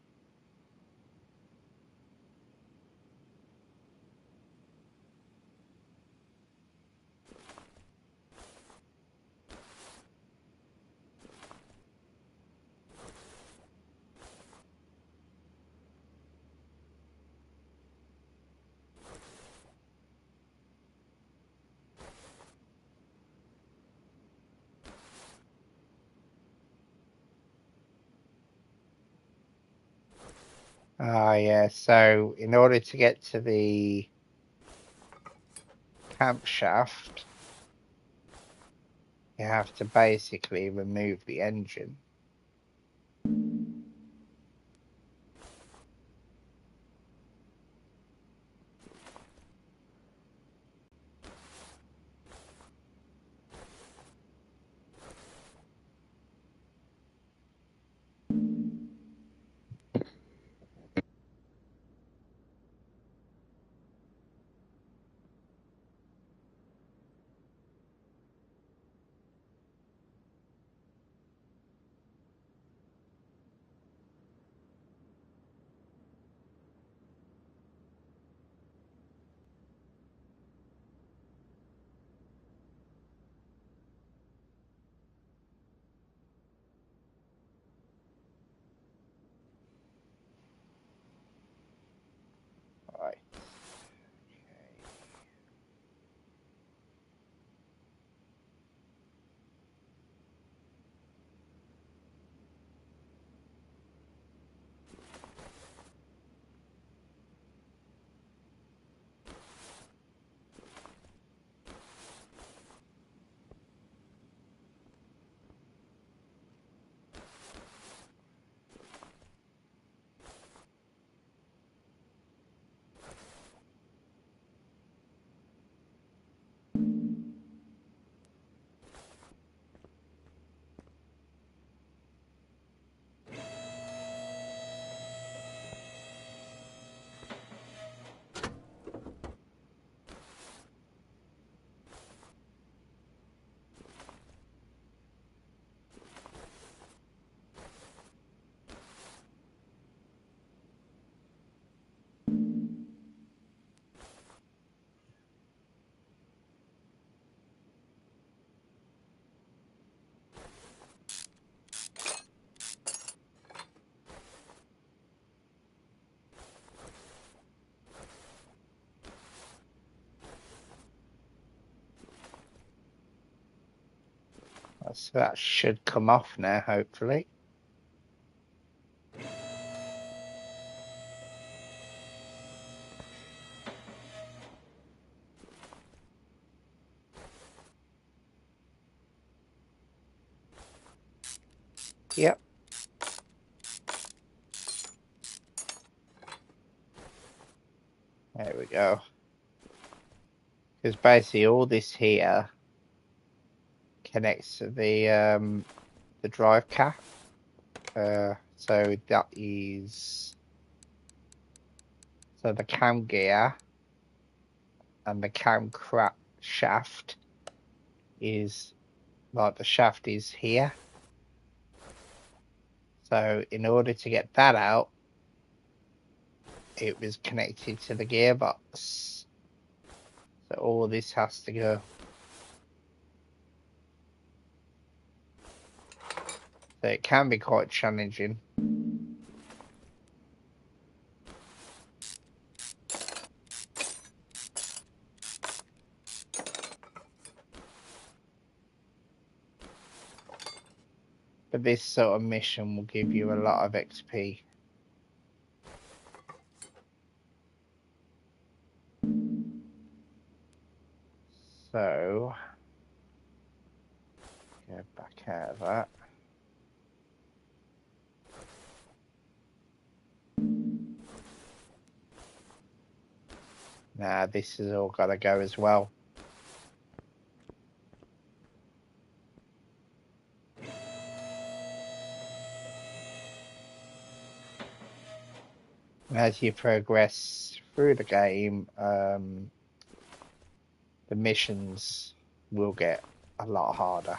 Speaker 1: Ah, yeah. So in order to get to the camshaft, you have to basically remove the engine. Right. So that should come off now, hopefully. Yep. There we go. Because basically all this here connects to the drive cap. So that is, so the cam gear and the cam shaft is, like, the shaft is here. So in order to get that out, it was connected to the gearbox. So all this has to go. So it can be quite challenging. But this sort of mission will give you a lot of XP. So, go back out of that. Now this has all got to go as well. As you progress through the game, the missions will get a lot harder.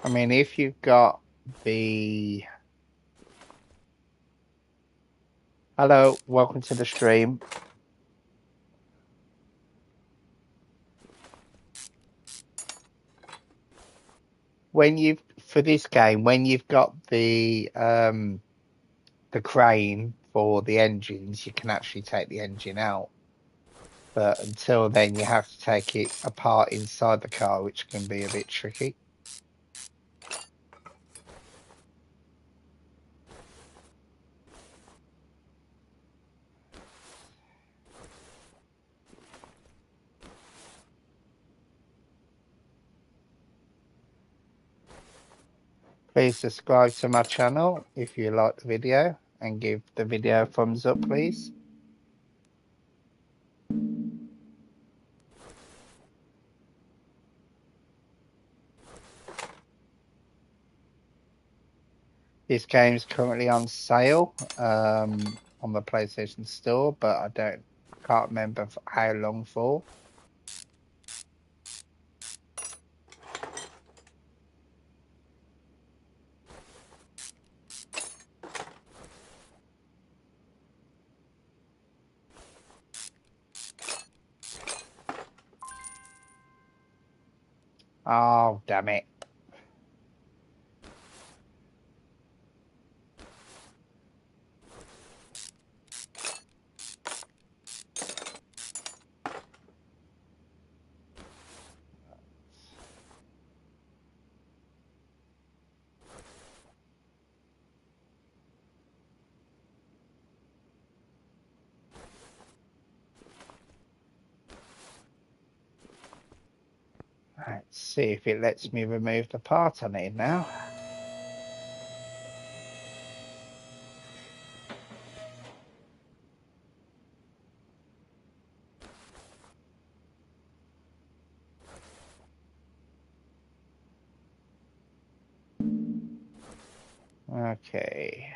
Speaker 1: I mean, if you've got the... Hello, welcome to the stream. For this game, when you've got the crane for the engines, you can actually take the engine out. But until then, you have to take it apart inside the car, which can be a bit tricky. Please subscribe to my channel if you like the video and give the video a thumbs up, please. This game is currently on sale on the PlayStation Store, but I can't remember how long for. Oh, damn it. Let's see if it lets me remove the part I need now. Okay.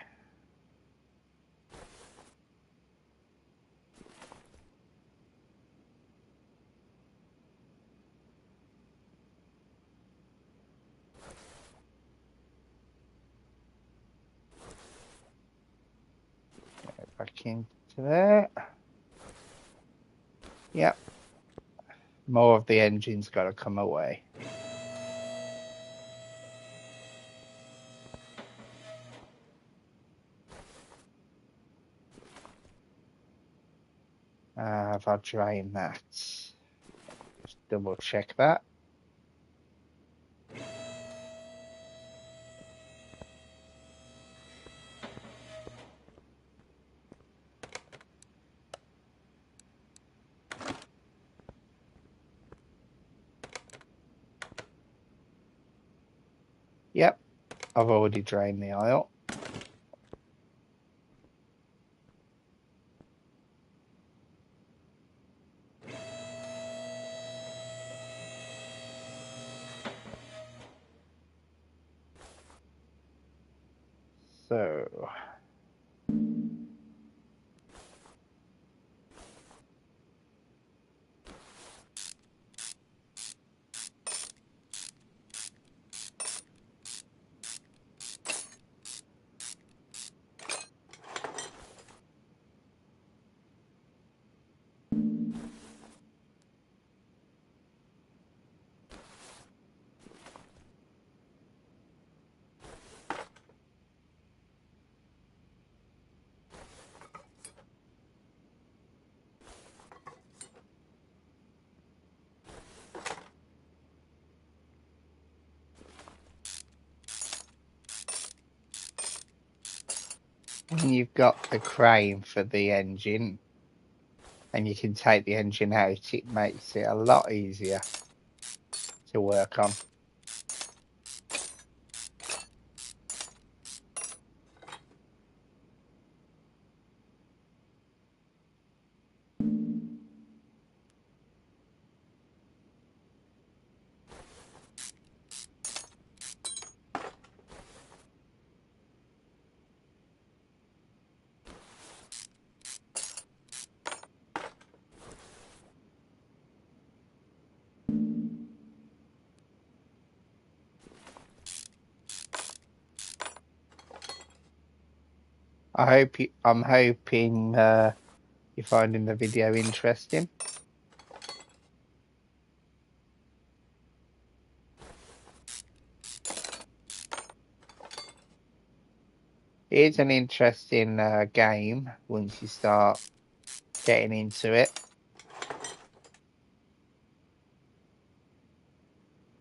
Speaker 1: Get back into there. Yep. More of the engine's got to come away. Have I drained that? Just double check that. Yep, I've already drained the oil. So... when you've got the crane for the engine and you can take the engine out, it makes it a lot easier to work on. I'm hoping you're finding the video interesting. It's an interesting game once you start getting into it.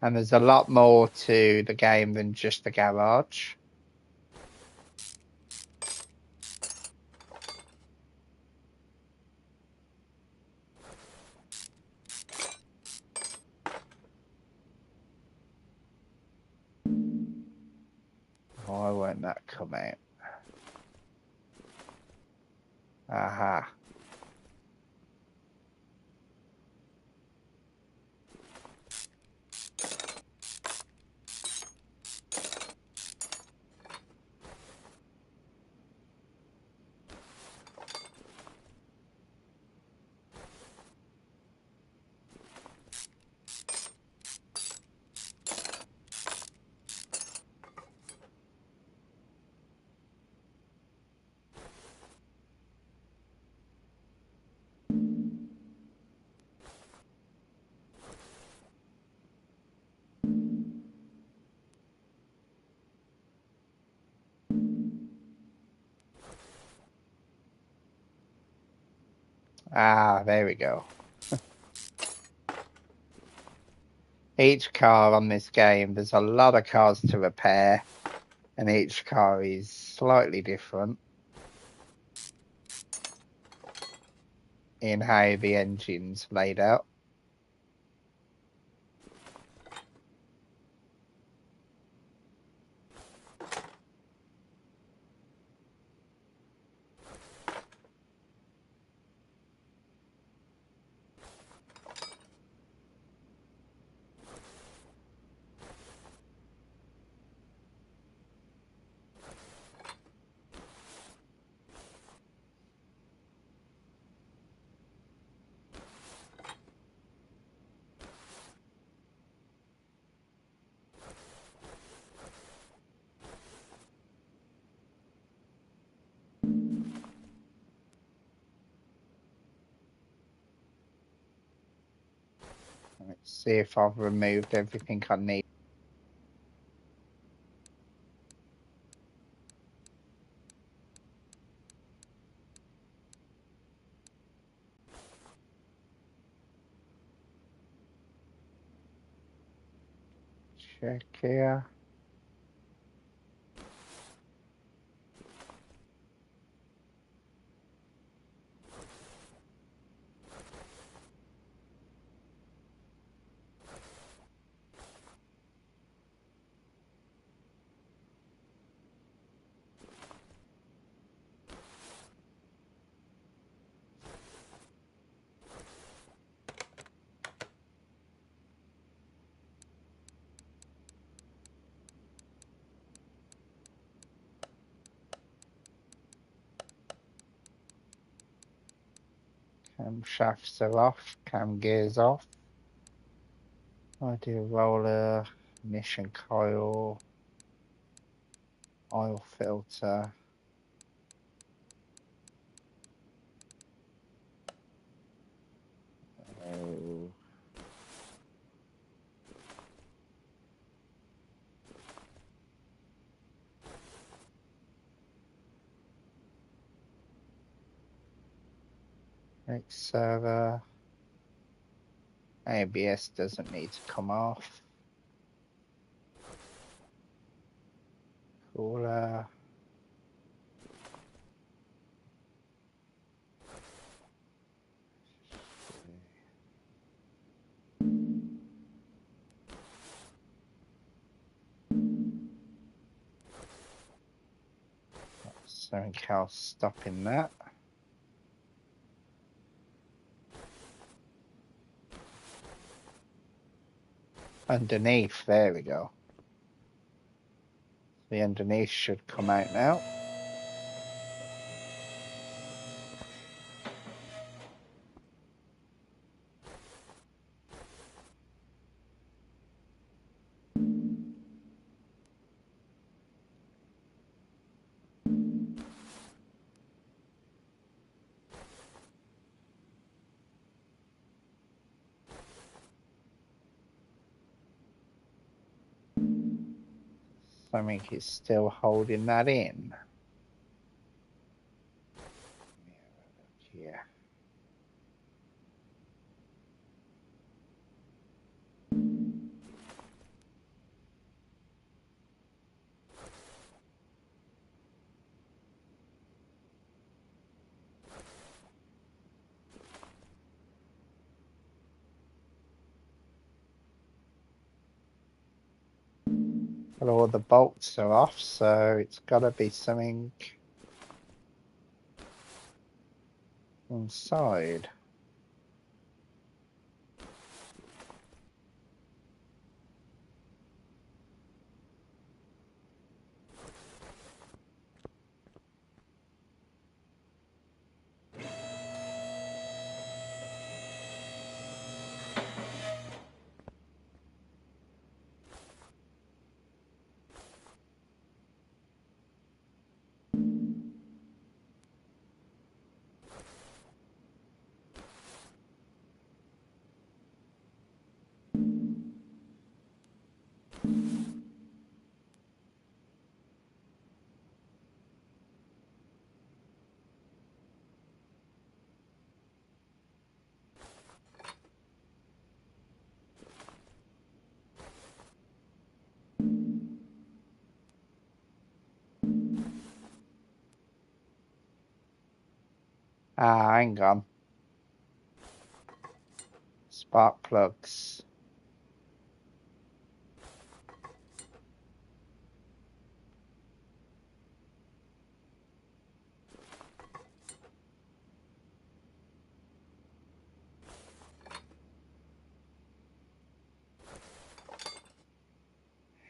Speaker 1: And there's a lot more to the game than just the garage. Why won't that come out? Aha. Ah, there we go. Each car on this game, there's a lot of cars to repair, and each car is slightly different in how the engine's laid out. Let's see if I've removed everything I need. Check here. Cam shafts are off, cam gears off. Ideal roller, ignition coil, oil filter. Oh. Next server. ABS doesn't need to come off. Cooler. Something else stopping that. Underneath, there we go. The underneath should come out now. Something is still holding that in. Yeah. But all the bolts are off, so it's got to be something inside. Ah, hang on. Spark plugs.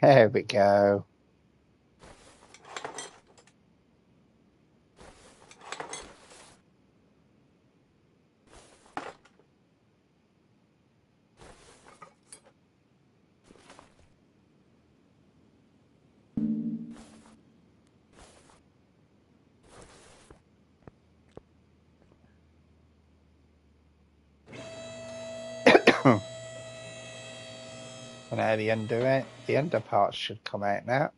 Speaker 1: There we go. And now the under parts should come out now.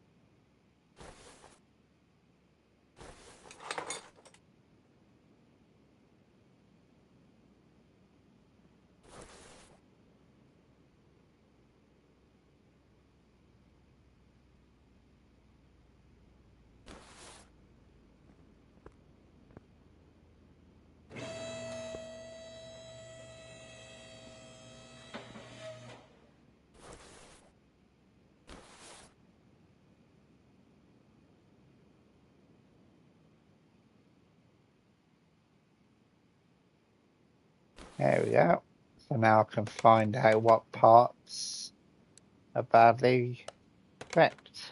Speaker 1: There we go. So now I can find out what parts are badly wrecked.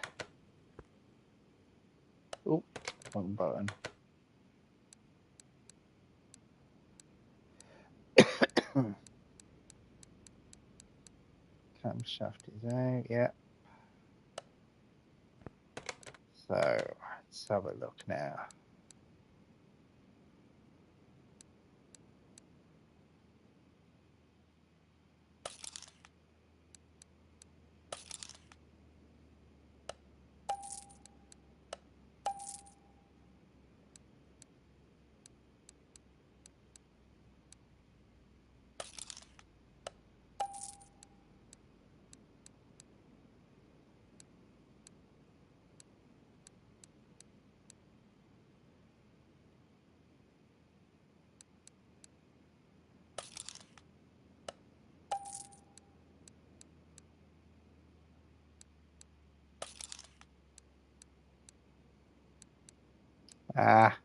Speaker 1: Oop, wrong button. Camshaft is out, yeah. So let's have a look now. Ah,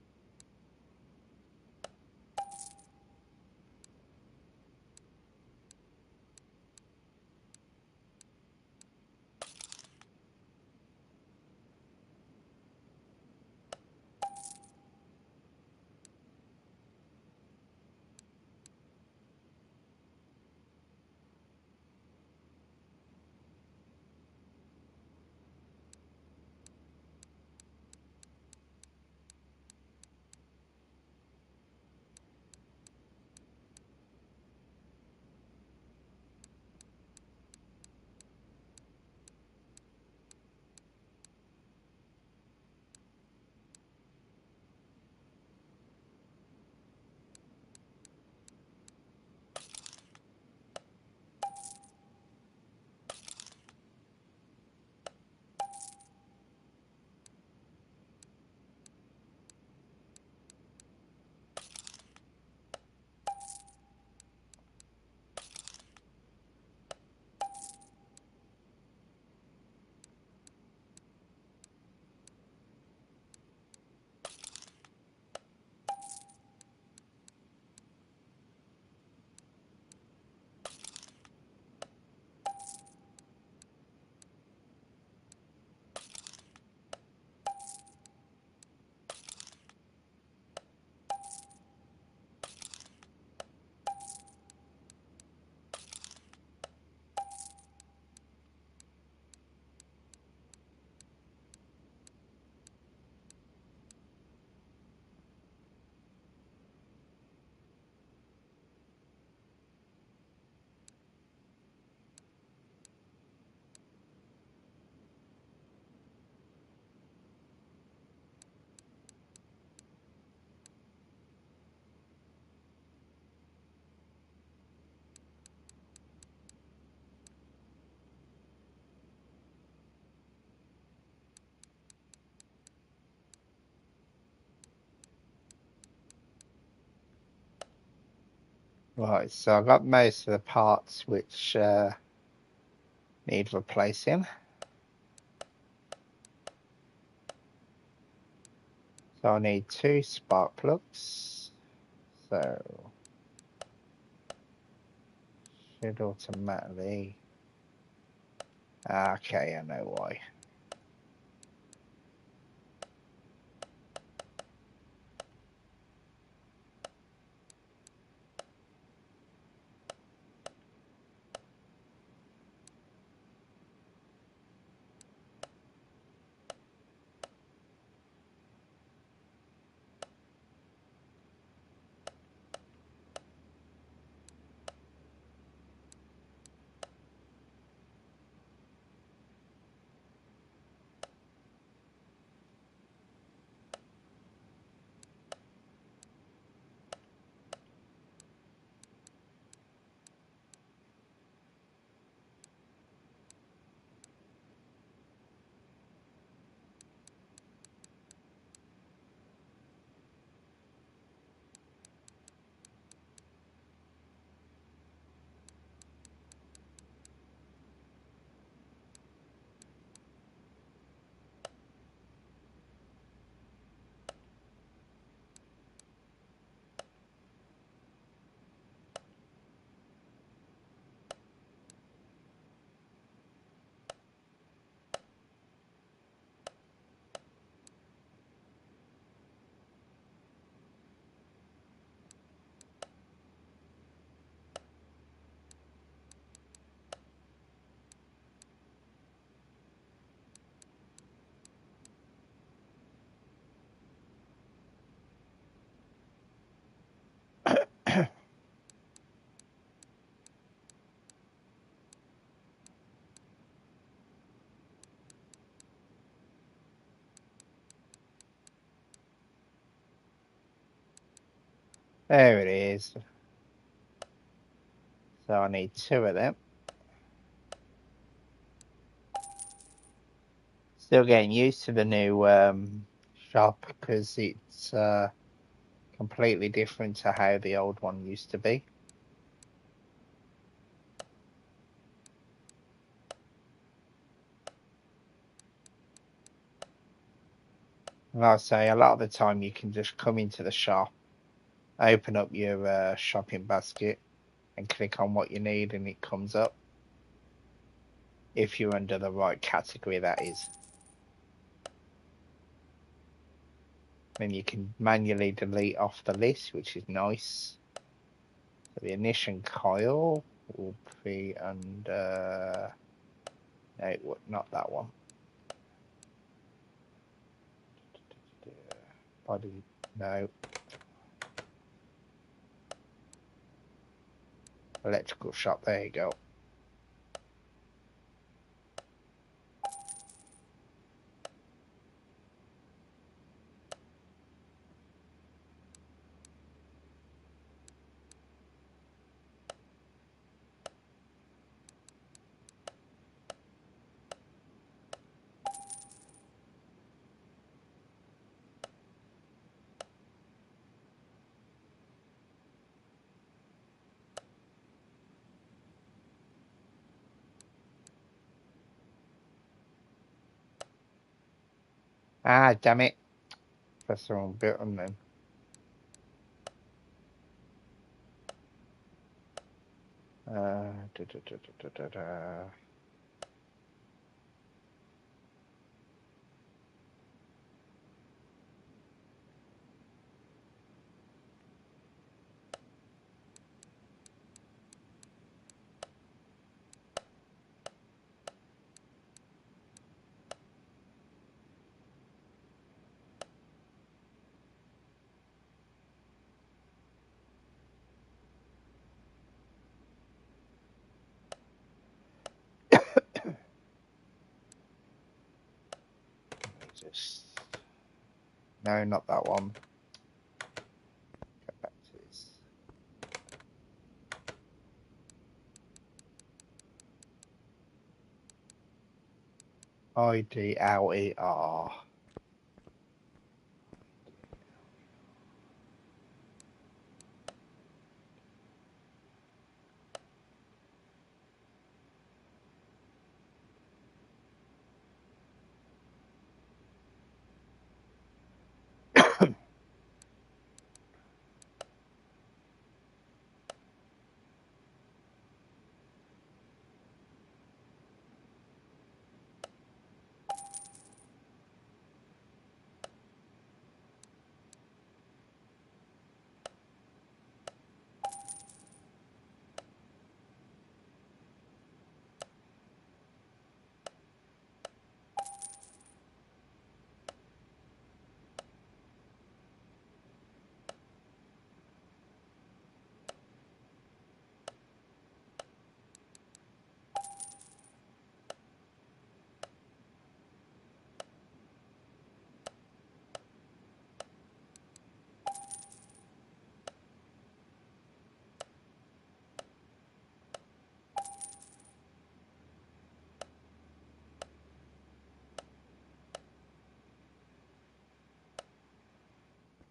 Speaker 1: Right, so I've got most of the parts which need replacing. So I need 2 spark plugs. So should automatically. Okay, I know why. There it is. So I need 2 of them. Still getting used to the new shop because it's completely different to how the old one used to be. And I'll say a lot of the time you can just come into the shop, open up your shopping basket and click on what you need and it comes up. If you're under the right category, that is. Then you can manually delete off the list, which is nice. So the ignition coil will be under, no, not that one. Body, no. Electrical shop, there you go. Ah, damn it. Press the wrong button then. Da, da, da, da, da, da. Just no, not that one. Go back to this. IDLER.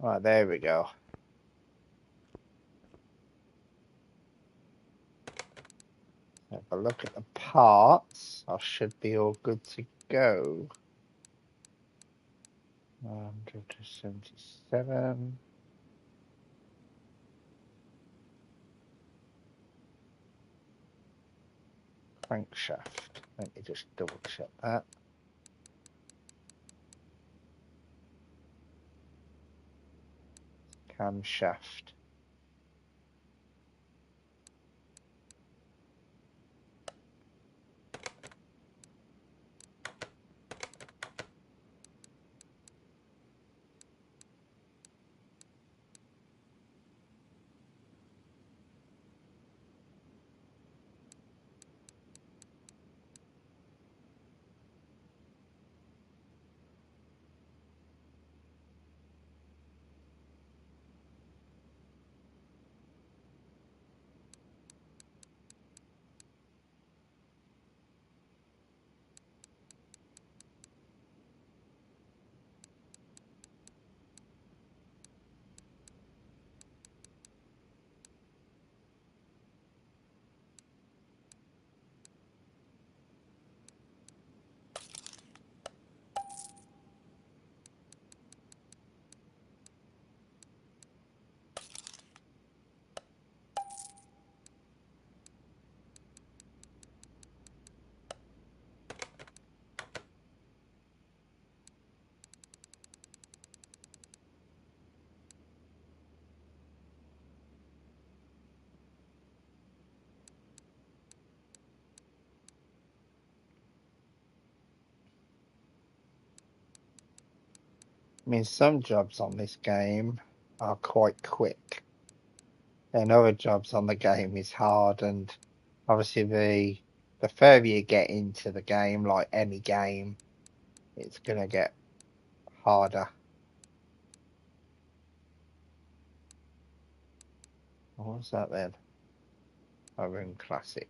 Speaker 1: Right, there we go. Have a look at the parts. I should be all good to go. 177. Crankshaft. Let me just double check that. Camshaft. I mean, some jobs on this game are quite quick, and other jobs on the game is hard. And obviously, the further you get into the game, like any game, it's gonna get harder. What was that then? Room Classic.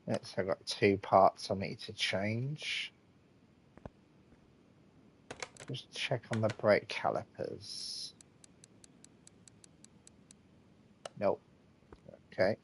Speaker 1: Yes, I've got 2 parts I need to change. Just check on the brake calipers. Nope. Okay.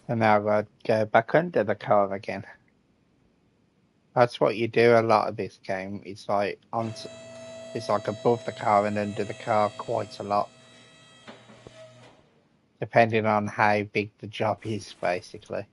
Speaker 1: And now I've got to go back under the car again. That's what you do a lot of this game. It's like it's like above the car and under the car quite a lot. Depending on how big the job is, basically.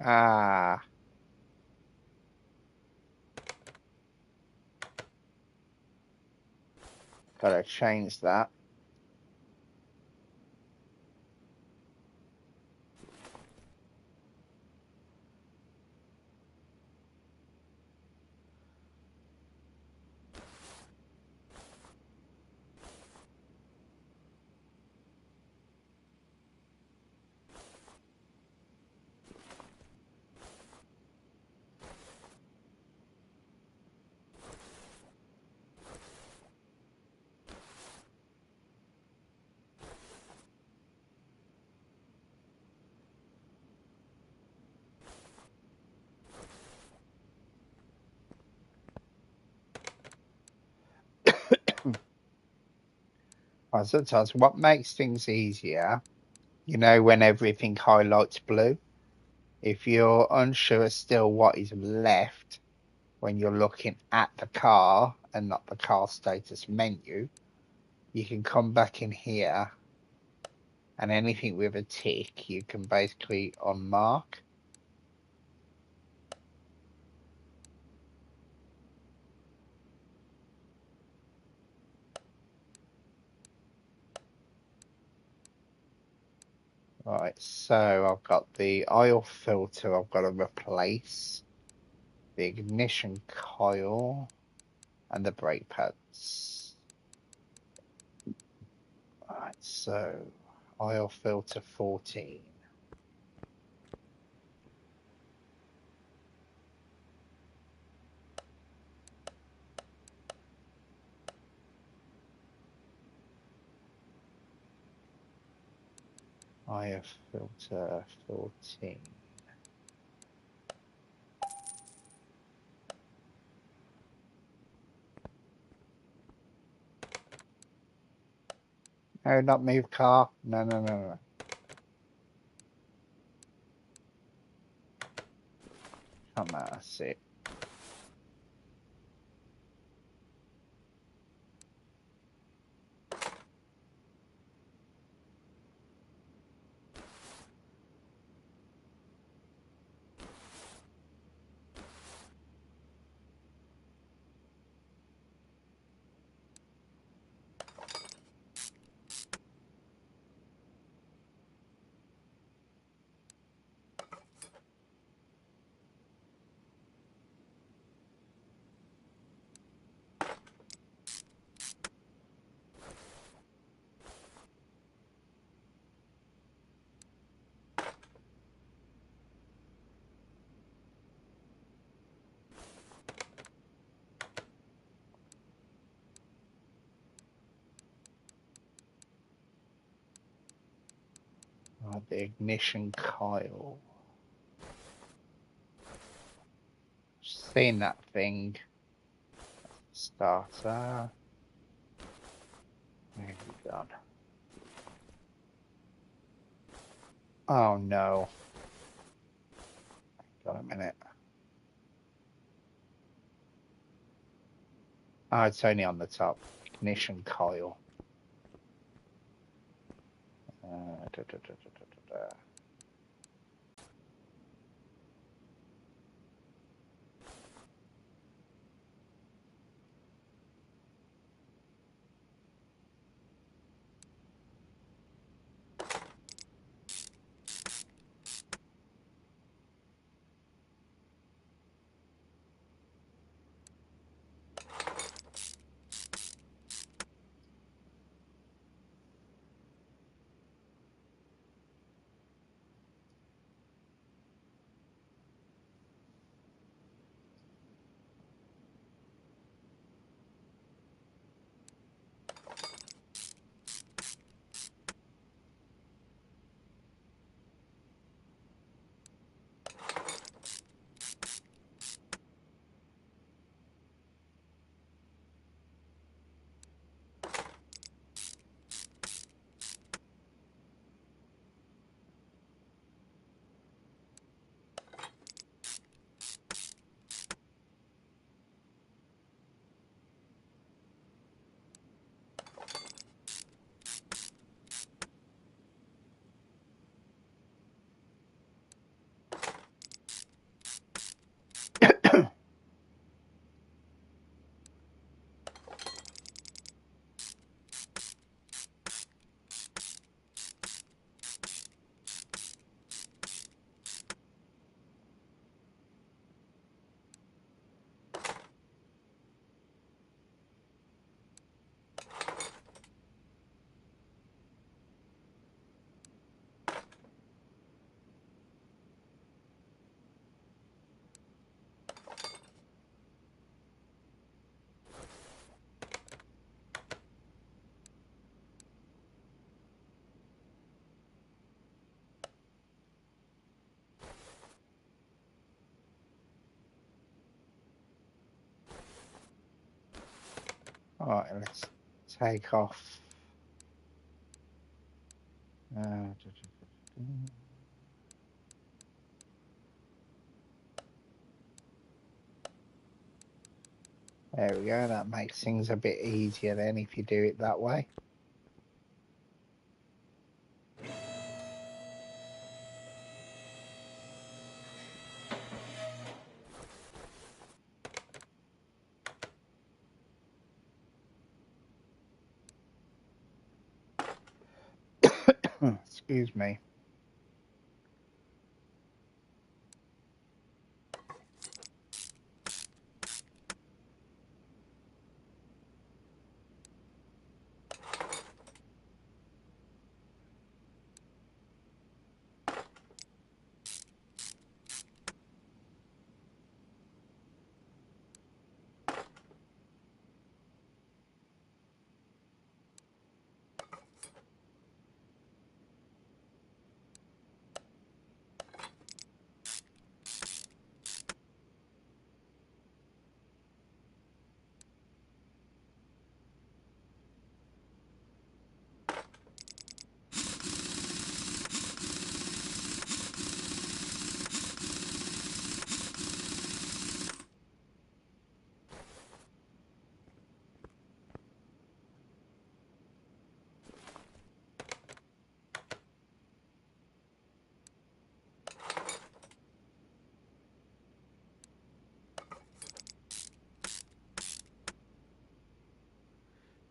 Speaker 1: Ah, gotta change that. Sometimes what makes things easier, when everything highlights blue, if you're unsure still what is left when you're looking at the car and not the car status menu, you can come back in here and anything with a tick, you can basically unmark. Right, so I've got the oil filter I've got to replace, the ignition coil, and the brake pads. Right, so oil filter 14. Oil filter 14. No, not move car. No, no, no, no. Come on, that's it. The ignition coil. Seen that thing. Starter. Where have you gone? Oh no. Got a minute. Oh, it's only on the top. Ignition coil. Da, da, da, da, da. Alright, let's take off. There we go, that makes things a bit easier then if you do it that way. Excuse me.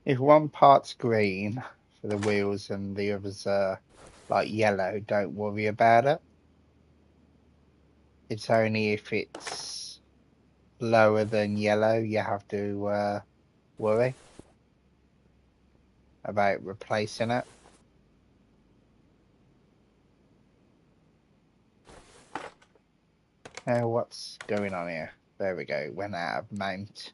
Speaker 1: If one part's green for the wheels and the others are like yellow, don't worry about it. It's only if it's lower than yellow you have to worry about replacing it. Now what's going on here? There we go, went out of mount.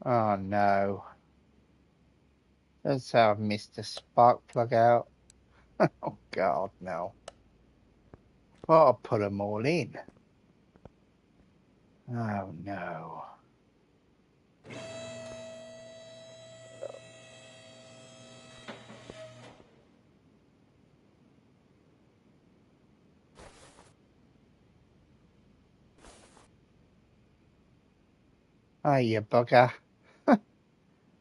Speaker 1: Oh no. Let's have missed a spark plug out. Oh god, no. Well, I'll put them all in. Oh no. Oh, you bugger.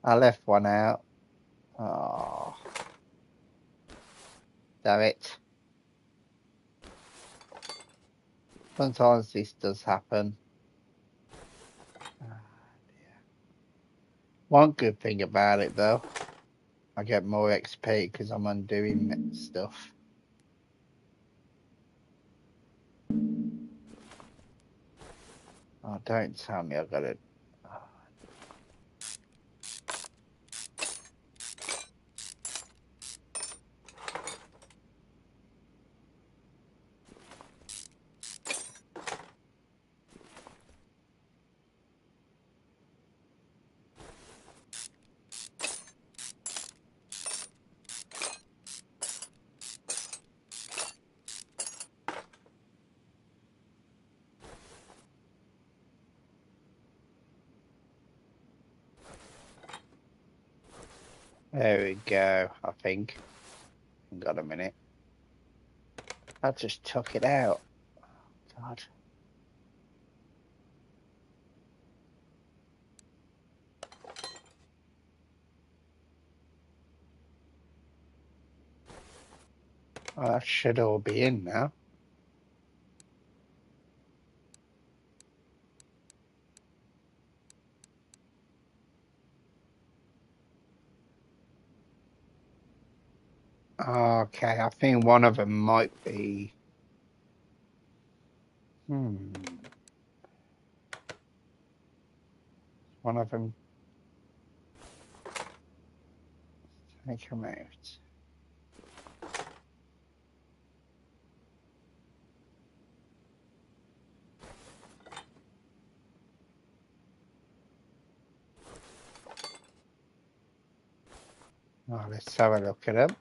Speaker 1: I left one out. Oh, damn it. Sometimes this does happen. One good thing about it, though, I get more XP because I'm undoing stuff. Oh, don't tell me I got it. There we go, I think. Got a minute. I just took it out. God. Well, that should all be in now. Okay, I think one of them might be. One of them. Take them out. Oh, let's have a look at them.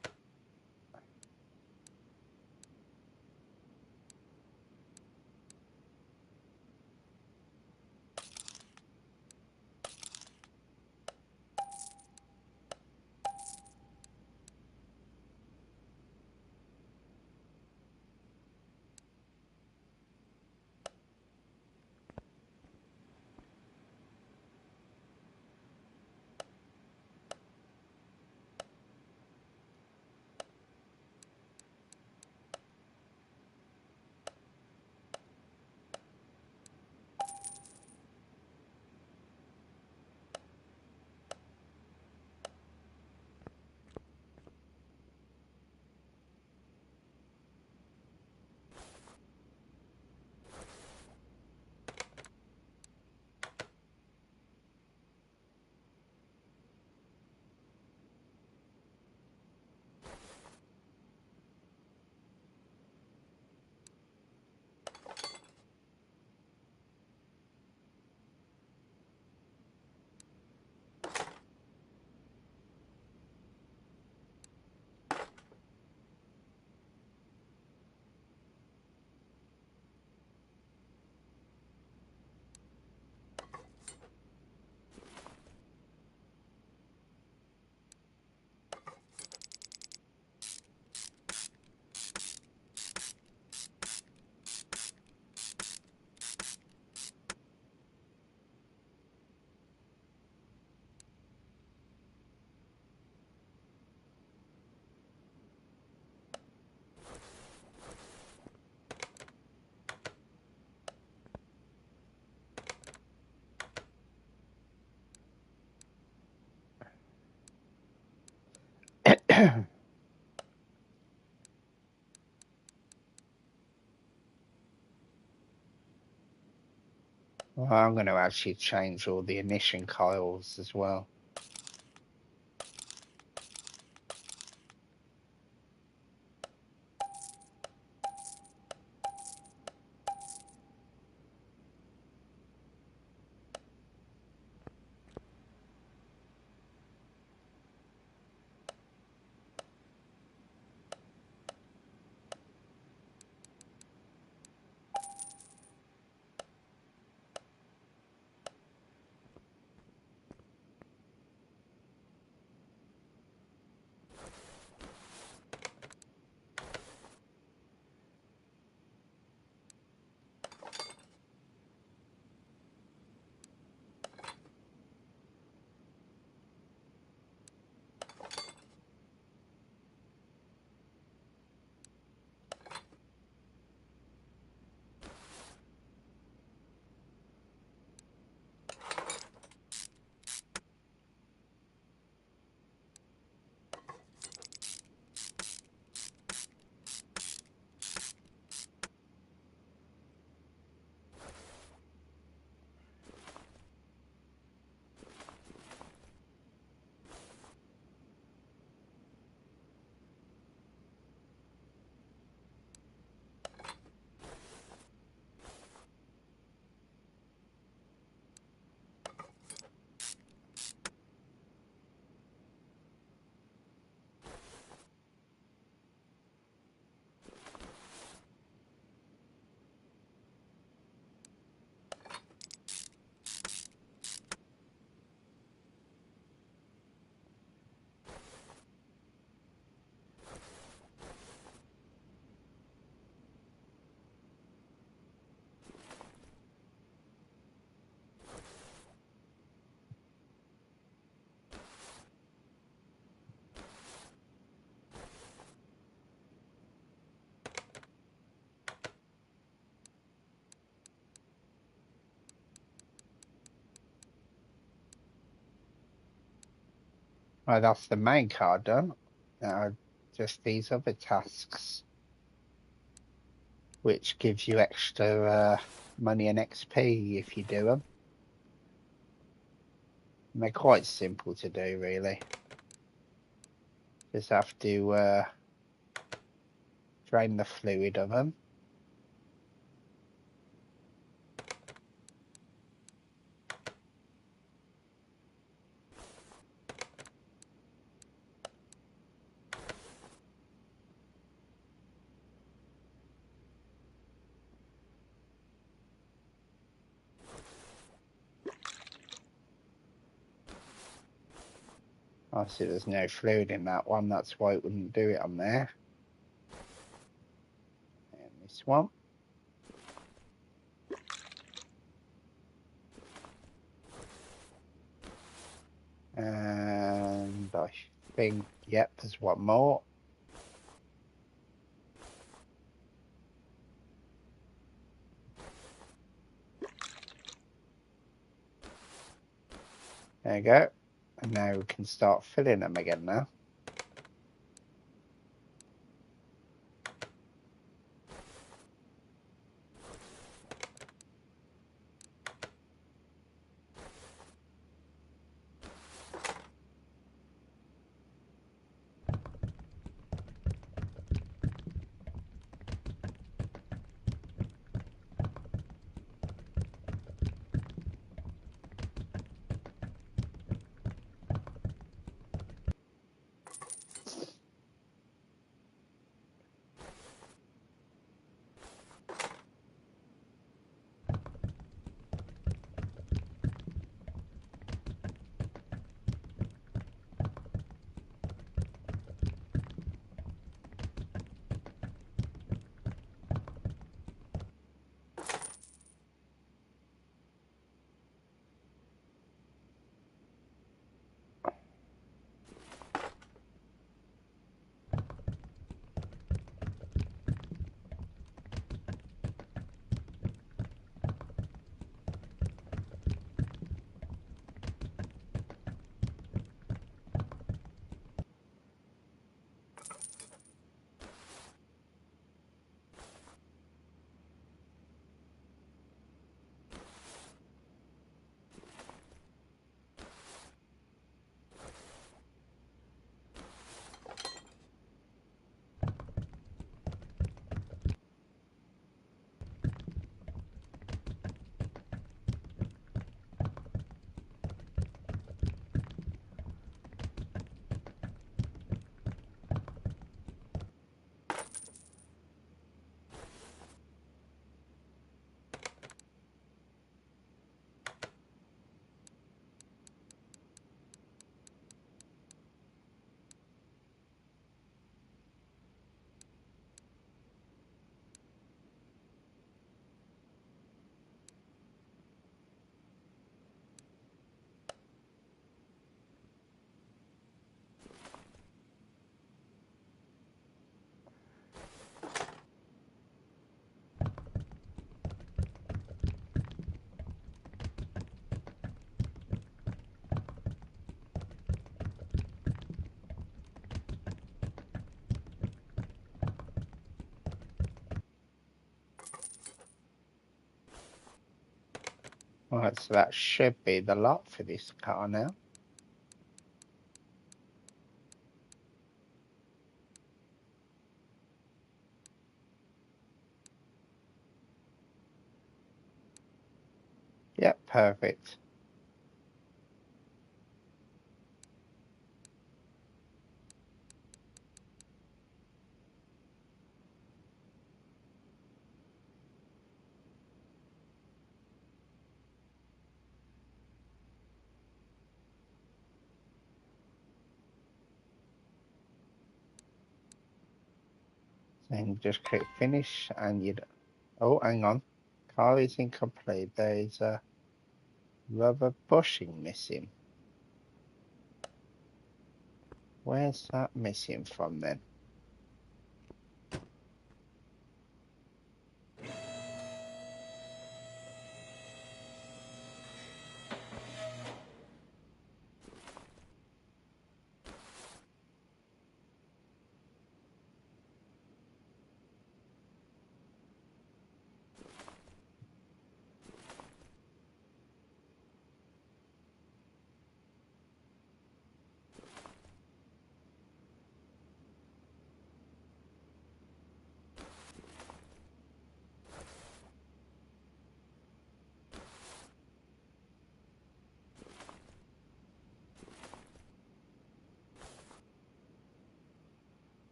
Speaker 1: Well, I'm going to actually change all the ignition coils as well. Well, that's the main car done. Now, just these other tasks, which gives you extra money and XP if you do them. And they're quite simple to do, really. Just have to drain the fluid of them. I see there's no fluid in that one, that's why it wouldn't do it on there. And this one. And I think, yep, there's one more. There you go. And now we can start filling them again now. Right, so that should be the lot for this car now. Yep, perfect. Then just click finish and you'd... Oh, hang on. Car is incomplete. There's a rubber bushing missing. Where's that missing from then?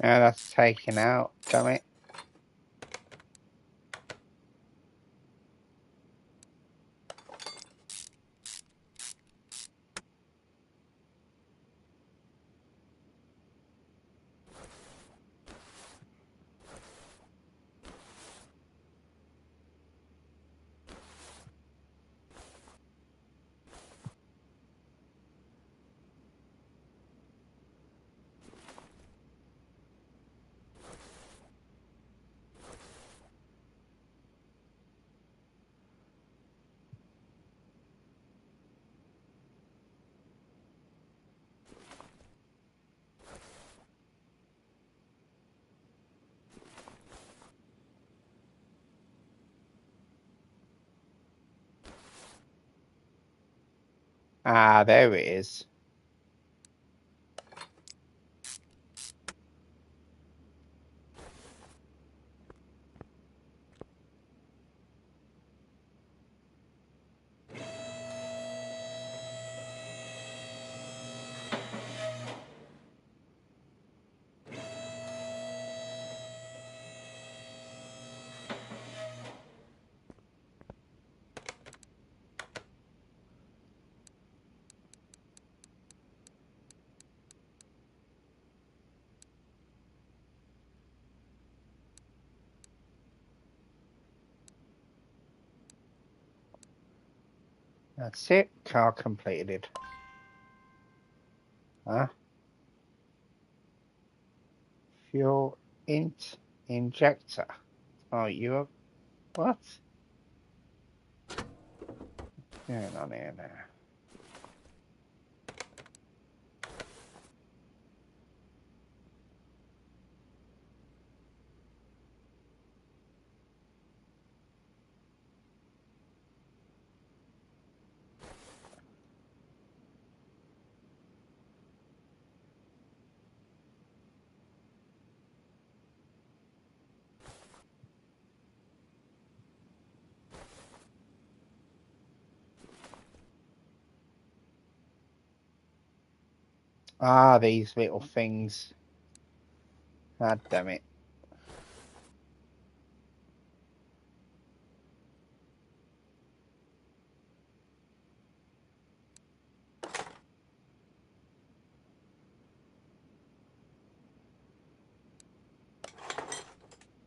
Speaker 1: Yeah, that's taken out, damn it. Ah, there it is. That's it. Car completed. Huh? Fuel injector. Oh, you what? What's going on here now? Ah, these little things. God damn it.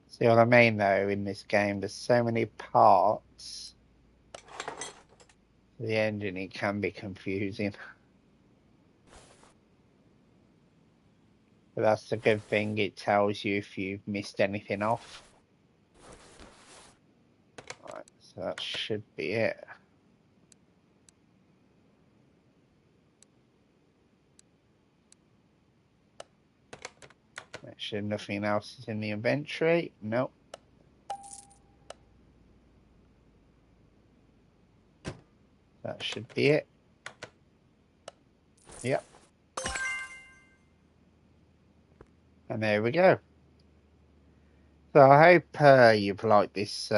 Speaker 1: See what I mean, though, in this game? There's so many parts. The engine, it can be confusing. But that's the good thing. It tells you if you've missed anything off. Right, so that should be it. Make sure nothing else is in the inventory. Nope. That should be it. Yep. And there we go. So I hope you've liked this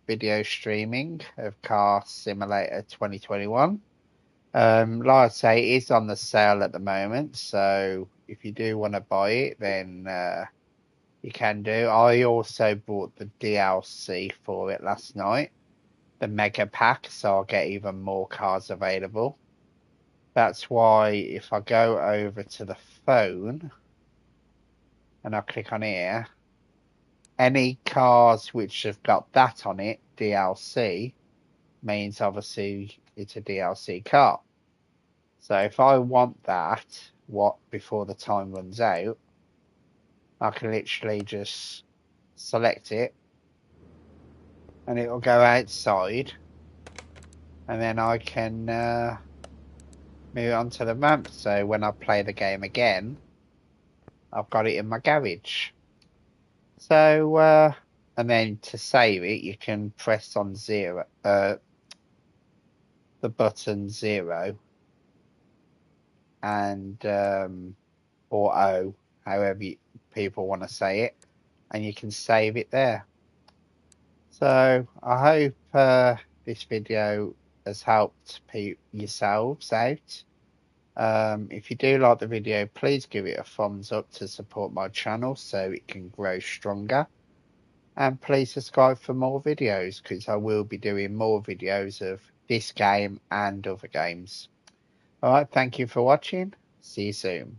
Speaker 1: video streaming of Car Simulator 2021. Like I say, it is on the sale at the moment, so if you do want to buy it, then you can do. I also bought the DLC for it last night, the Mega Pack, so I'll get even more cars available. That's why if I go over to the phone and I click on here, any cars which have got that on it, DLC, means obviously it's a DLC car. So if I want that, before the time runs out, I can literally just select it and it'll go outside, and then I can move on to the map. So when I play the game again, I've got it in my garage. So and then to save it, you can press on the button 0 and or O, however people want to say it, and you can save it there. So I hope this video has helped yourselves out. If you do like the video, please give it a thumbs up to support my channel so it can grow stronger. And please subscribe for more videos, because I will be doing more videos of this game and other games. Alright, thank you for watching. See you soon.